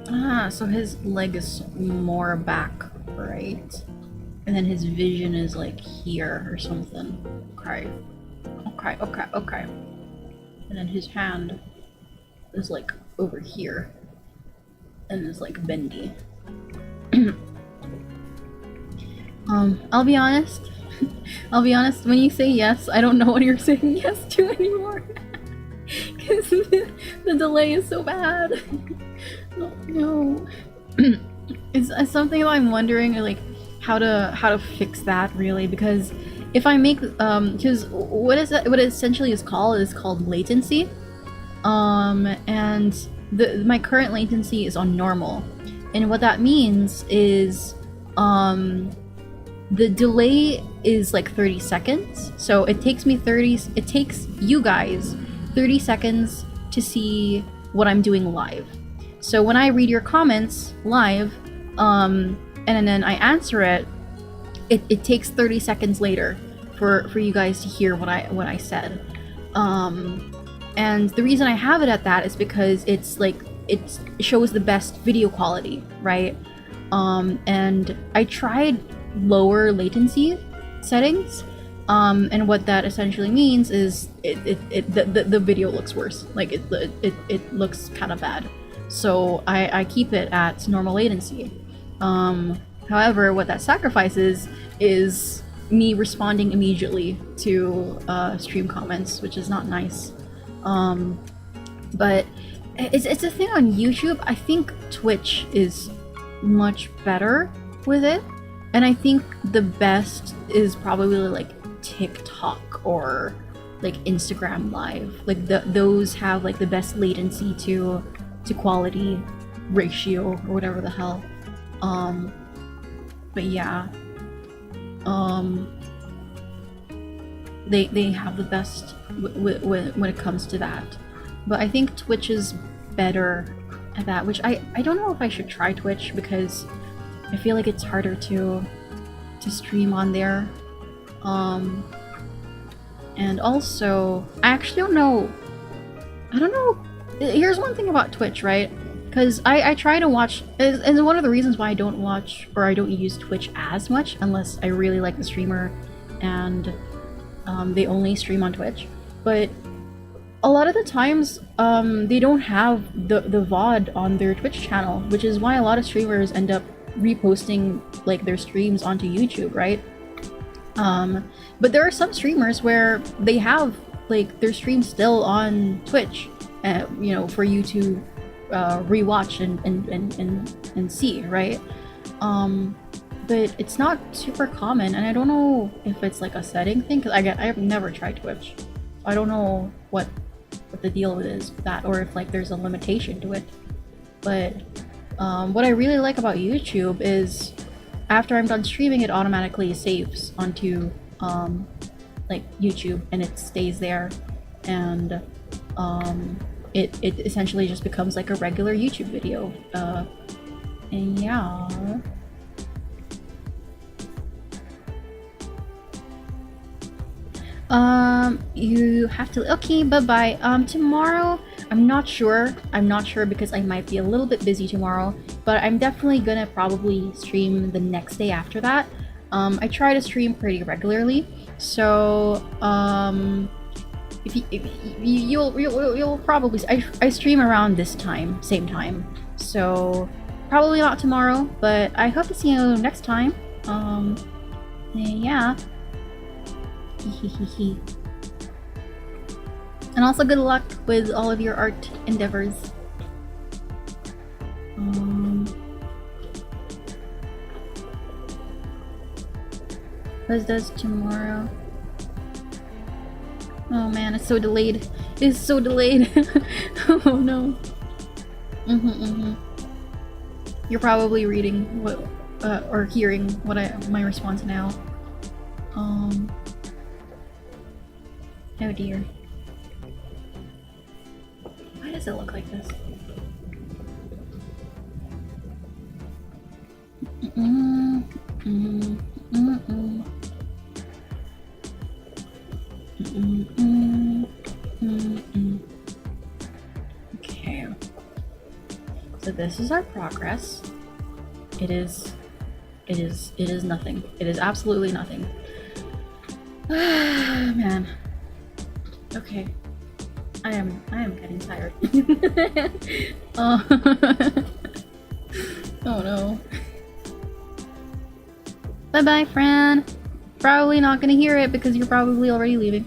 Ah, so his leg is more back, right? And then his vision is like here or something. Okay. Okay. And then his hand is like over here. And is like bendy. I'll be honest. When you say yes, I don't know what you're saying yes to anymore. Because the delay is so bad. Oh, no. It's something that I'm wondering, like, how to fix that really, because if I make because what it essentially is called latency, and my current latency is on normal, and what that means is the delay is like 30 seconds, so it takes you guys 30 seconds to see what I'm doing live. So when I read your comments live, and then I answer it, it takes 30 seconds later for you guys to hear what I said. And the reason I have it at that is because it shows the best video quality, right? And I tried lower latency settings, and what that essentially means is the video looks worse. Like it looks kind of bad. So I keep it at normal latency. However, what that sacrifices is me responding immediately to stream comments, which is not nice. But it's a thing on YouTube. I think Twitch is much better with it, and I think the best is probably like TikTok or like Instagram Live. Like those have like the best latency to quality ratio or whatever the hell. But yeah, they have the best when it comes to that. But I think Twitch is better at that, which I don't know if I should try Twitch, because I feel like it's harder to stream on there. And also, I actually don't know. I don't know. Here's one thing about Twitch, right? Because I try to watch, and one of the reasons why I don't watch or I don't use Twitch as much, unless I really like the streamer and they only stream on Twitch. But a lot of the times, they don't have the VOD on their Twitch channel, which is why a lot of streamers end up reposting like their streams onto YouTube, right? But there are some streamers where they have like their streams still on Twitch, you know, for you to rewatch and see, right? But it's not super common, and I don't know if it's like a setting thing because I've never tried Twitch. I don't know what the deal is with that, or if like there's a limitation to it. But what I really like about YouTube is after I'm done streaming, it automatically saves onto like YouTube, and it stays there, and it essentially just becomes like a regular YouTube video. And yeah. You have to. Okay, bye bye. Tomorrow, I'm not sure. I'm not sure because I might be a little bit busy tomorrow, but I'm definitely gonna probably stream the next day after that. I try to stream pretty regularly, so if you'll probably I stream around this time, same time, so probably not tomorrow, but I hope to see you next time. Yeah. And also good luck with all of your art endeavors. What does tomorrow? Oh man, it's so delayed. It's so delayed. Oh no. You're probably reading what, or hearing what my response now. Oh dear. Why does it look like this? Okay. So this is our progress. It is nothing. It is absolutely nothing. Man. Okay. I am getting tired. Oh no. Bye bye, Fran. Probably not gonna hear it because you're probably already leaving.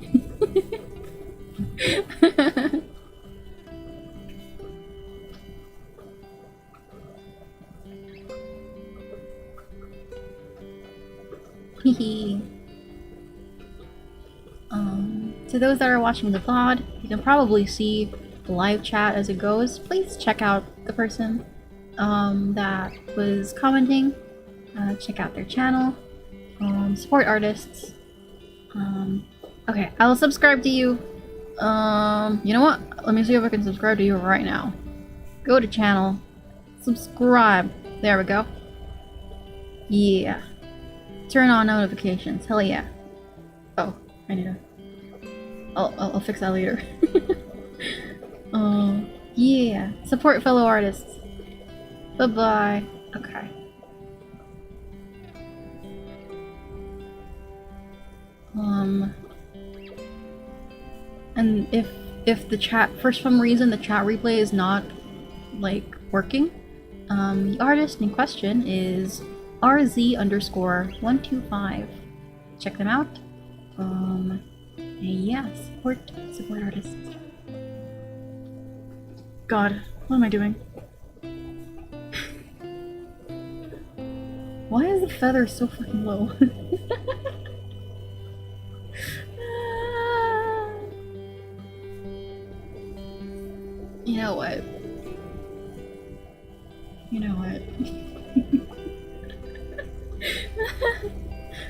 Hehe. To those that are watching the VOD, you can probably see the live chat as it goes. Please check out the person that was commenting. Check out their channel. Support artists. Okay, I'll subscribe to you. You know what? Let me see if I can subscribe to you right now. Go to channel. Subscribe. There we go. Yeah. Turn on notifications. Hell yeah. Oh, I need to... I'll fix that later. Yeah. Support fellow artists. Bye-bye. Okay. And if the chat, for some reason the chat replay is not, like, working, the artist in question is RZ_125. Check them out. Yeah, support artists. God, what am I doing? Why is the feather so fucking low? You know what? You know what?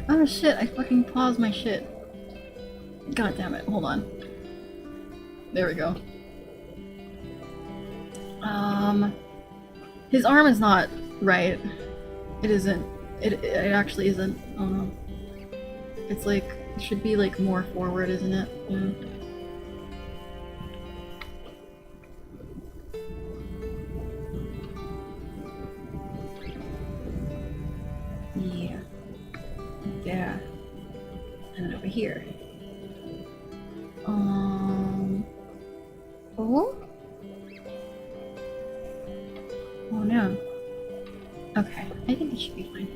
Oh shit, I fucking paused my shit. God damn it, hold on. There we go. His arm is not right. It isn't. It actually isn't. Oh no. It's like It should be like more forward, isn't it? Yeah. Yeah. Yeah. And over here. Oh? Oh no. Okay, I think it should be fine.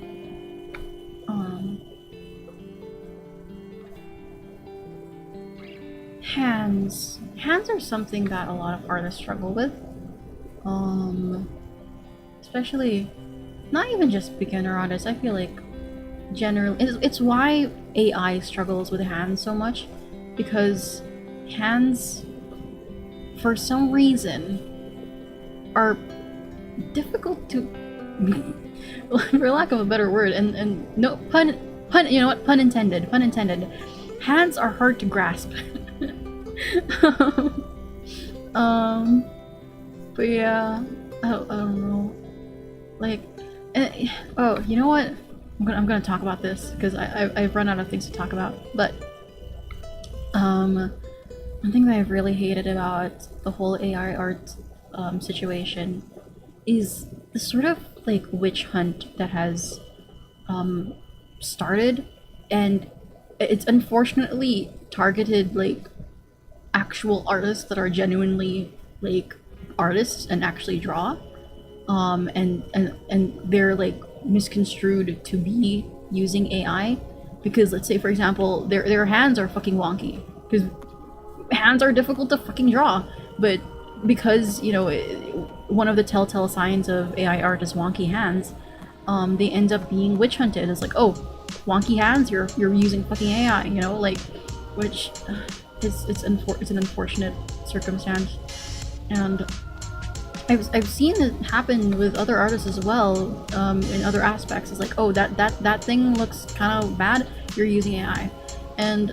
Hands. Hands are something that a lot of artists struggle with. Especially, not even just beginner artists, I feel like generally, it's why AI struggles with hands so much, because hands, for some reason, are difficult to, for lack of a better word, and no pun, you know what, pun intended, hands are hard to grasp. But yeah, I don't know, like, oh, you know what, I'm gonna talk about this because I've run out of things to talk about. But one thing that I've really hated about the whole AI art situation is the sort of like witch hunt that has started, and it's unfortunately targeted like actual artists that are genuinely like artists and actually draw, and they're like misconstrued to be using AI, because let's say for example their hands are fucking wonky, because hands are difficult to fucking draw, but because, you know, one of the telltale signs of AI art is wonky hands, they end up being witch hunted. It's like, oh, wonky hands, you're using fucking AI, you know, like, which it's an unfortunate circumstance, and I've seen it happen with other artists as well, in other aspects. It's like, oh, that thing looks kind of bad, you're using AI, and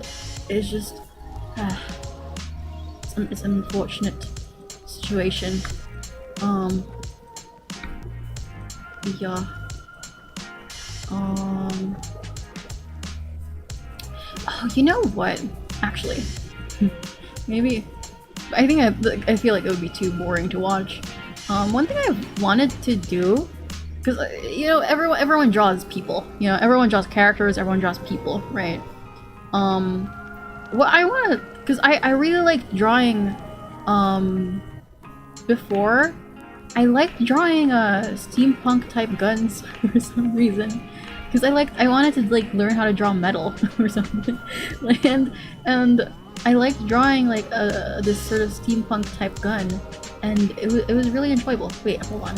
it's just, it's an unfortunate situation. Yeah. Oh, you know what? Actually, maybe. I feel like it would be too boring to watch. One thing I've wanted to do, because you know, everyone draws people. You know, everyone draws characters. Everyone draws people, right? What I want to, because I really liked drawing. Before, I liked drawing steampunk type guns for some reason, because I wanted to like learn how to draw metal or something, and I liked drawing like this sort of steampunk type gun, and it was really enjoyable. Wait, hold on.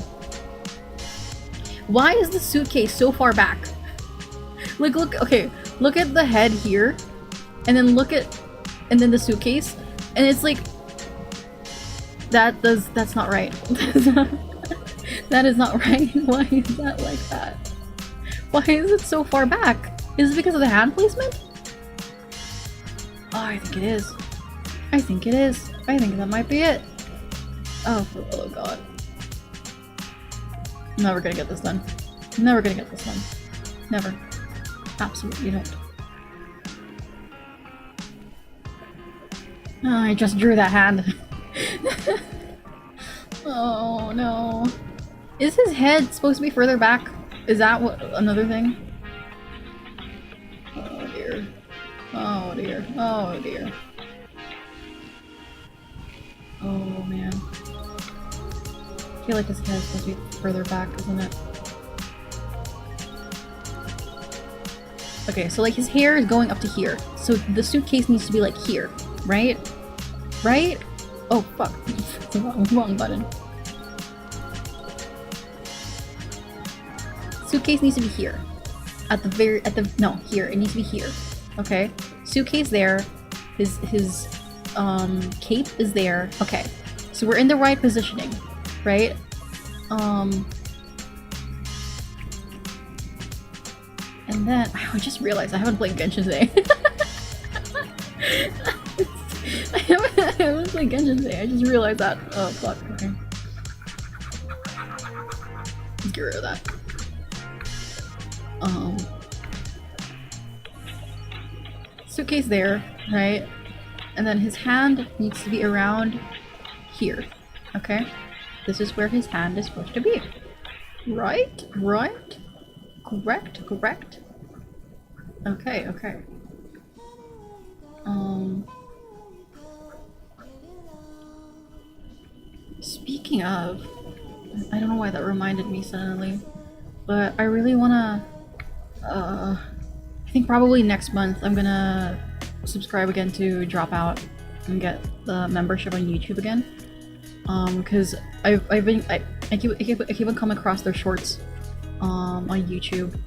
Why is the suitcase so far back? Like, okay, look at the head here, and then and then the suitcase, and it's like, that's not right. That is not right. Why is that like that? Why is it so far back? Is it because of the hand placement? Oh, I think it is. I think it is. I think that might be it. Oh god. I'm never gonna get this done. I'm never gonna get this done. Never. Absolutely not. Oh, I just drew that hand. Oh no. Is his head supposed to be further back? Is that what another thing? Oh dear. Oh dear. Oh dear. Oh man. I feel like his head is supposed to be further back, isn't it? Okay, so like his hair is going up to here. So the suitcase needs to be like here, right? Right? Oh fuck. It's the wrong button. Suitcase needs to be here. Here. It needs to be here. Okay? Suitcase there. His cape is there. Okay. So we're in the right positioning, right? And then I just realized I haven't played Genshin today. I haven't played Genshin today. I just realized that. Oh fuck. Okay. Let's get rid of that. suitcase there, right? And then his hand needs to be around here. Okay? This is where his hand is supposed to be. Right? Right? Correct? Correct? Okay, okay. Speaking of, I don't know why that reminded me suddenly, but I really wanna, I think probably next month I'm gonna subscribe again to Dropout and get the membership on YouTube again. Because I keep on coming across their shorts, on YouTube.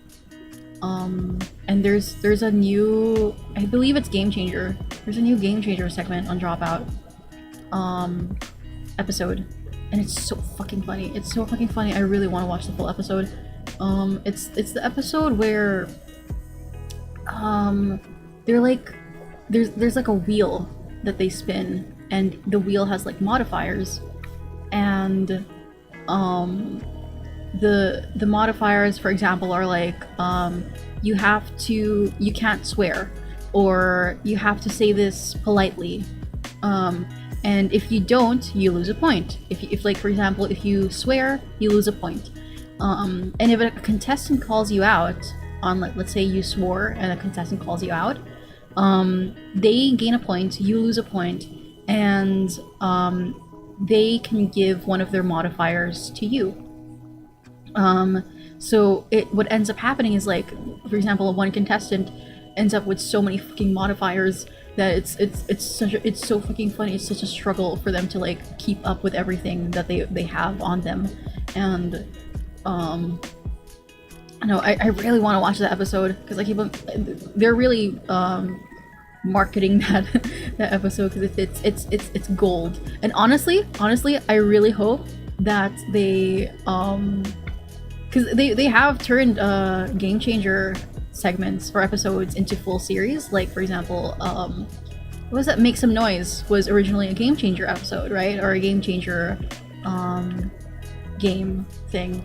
And there's a new, I believe it's Game Changer. There's a new Game Changer segment on Dropout, episode, and it's so fucking funny. It's so fucking funny. I really want to watch the full episode. It's the episode where, they're like, there's like a wheel that they spin, and the wheel has like modifiers, and the modifiers, for example, are like, you can't swear, or you have to say this politely, and if you don't, you lose a point. If like, for example, if you swear, you lose a point. And if a contestant calls you out on, like, let's say you swore and a contestant calls you out, they gain a point, you lose a point, and they can give one of their modifiers to you. So what ends up happening is, like, for example, one contestant ends up with so many fucking modifiers that it's so fucking funny. It's such a struggle for them to like keep up with everything that they have on them. And no, I really want to watch that episode because I keep on, they're really marketing that that episode because it's gold. And honestly, I really hope that they because they have turned Game Changer segments for episodes into full series. Like, for example, what was that? Make Some Noise was originally a Game Changer episode, right? Or a Game Changer game thing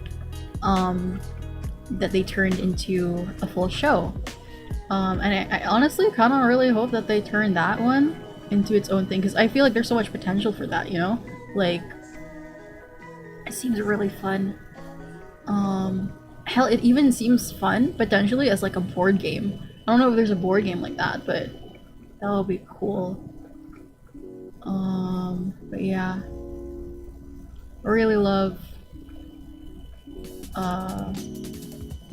that they turned into a full show. And I honestly kind of really hope that they turn that one into its own thing, because I feel like there's so much potential for that, you know? Like, it seems really fun. Hell, it even seems fun potentially as like a board game. I don't know if there's a board game like that, but that would be cool. But yeah, I really love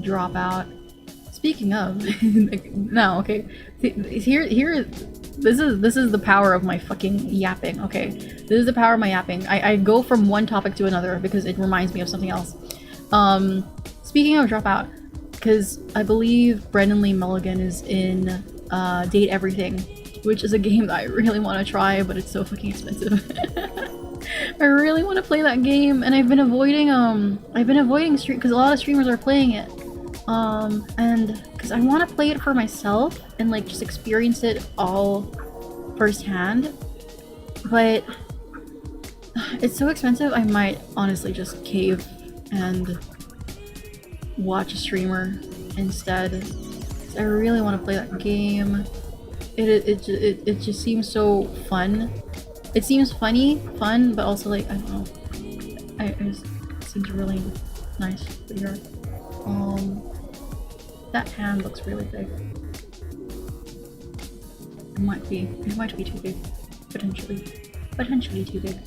Dropout. Speaking of, no, okay, here, this is the power of my fucking yapping. Okay, this is the power of my yapping. I go from one topic to another because it reminds me of something else. Speaking of Dropout, because I believe Brendan Lee Mulligan is in Date Everything, which is a game that I really want to try, but it's so fucking expensive. I really want to play that game, and I've been avoiding stream because a lot of streamers are playing it. And because I want to play it for myself and like just experience it all firsthand, but it's so expensive. I might honestly just cave and watch a streamer instead. I really want to play that game. It just seems so fun. It seems fun, but also like, I don't know. It seems really nice here. That hand looks really big. It might be too big, potentially too big.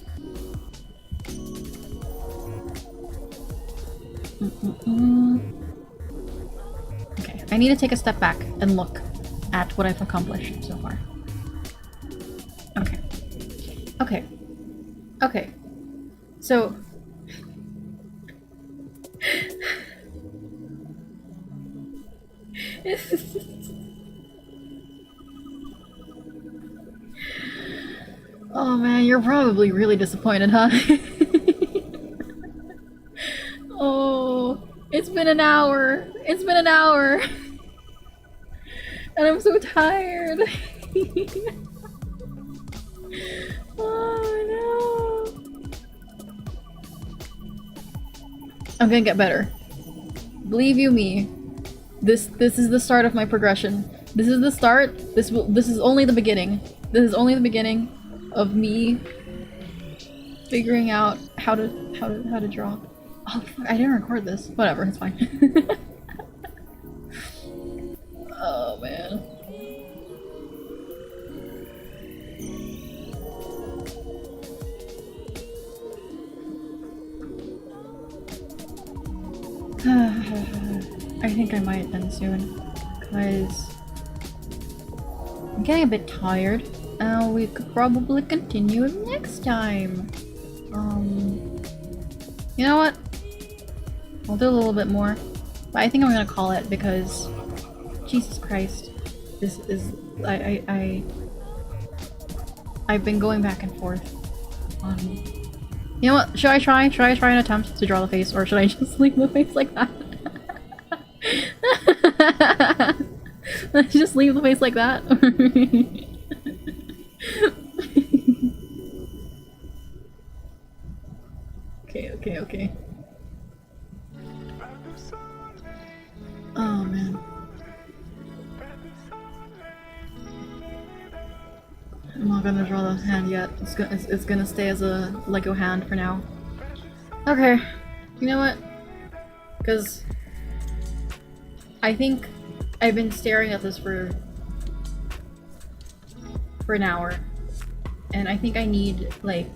Okay, I need to take a step back and look at what I've accomplished so far. Okay, so oh man, you're probably really disappointed, huh? Oh, it's been an hour. And I'm so tired. Oh no. I'm gonna get better. Believe you me, this is the start of my progression. This is the start. This is only the beginning. This is only the beginning of me figuring out how to draw. Oh, fuck, I didn't record this. Whatever, it's fine. Oh man. I think I might end soon, because I'm getting a bit tired. We could probably continue it next time. You know what? I'll do a little bit more, but I think I'm gonna call it because Jesus Christ, this is I've been going back and forth. You know what? Should I try an attempt to draw the face, or should I just leave the face like that? Let's just leave the face like that. Okay. Oh man. I'm not gonna draw the hand yet. It's gonna stay as a Lego hand for now. Okay. You know what? Because I think I've been staring at this for an hour, and I think I need like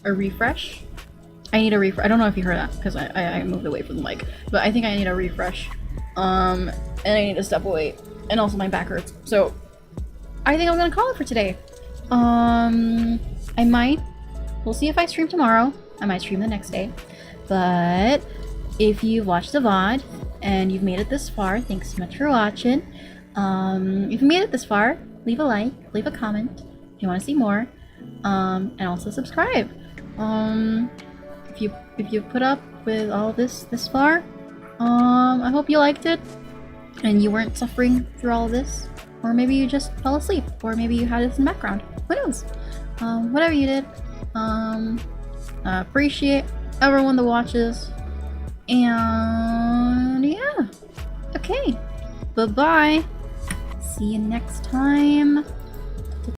a refresh. I need a refresh. I don't know if you heard that because I moved away from the mic, but I think I need a refresh. And I need to step away, and also my back hurts. So I think I'm gonna call it for today. We'll see if I stream tomorrow. I might stream the next day. But if you watched the VOD and you've made it this far, thanks so much for watching. If you made it this far, leave a like, leave a comment if you want to see more, and also subscribe. If you put up with all this far, I hope you liked it and you weren't suffering through all of this, or maybe you just fell asleep, or maybe you had this in the background. Who knows? Whatever you did, appreciate everyone that watches, and yeah, okay, bye bye, see you next time.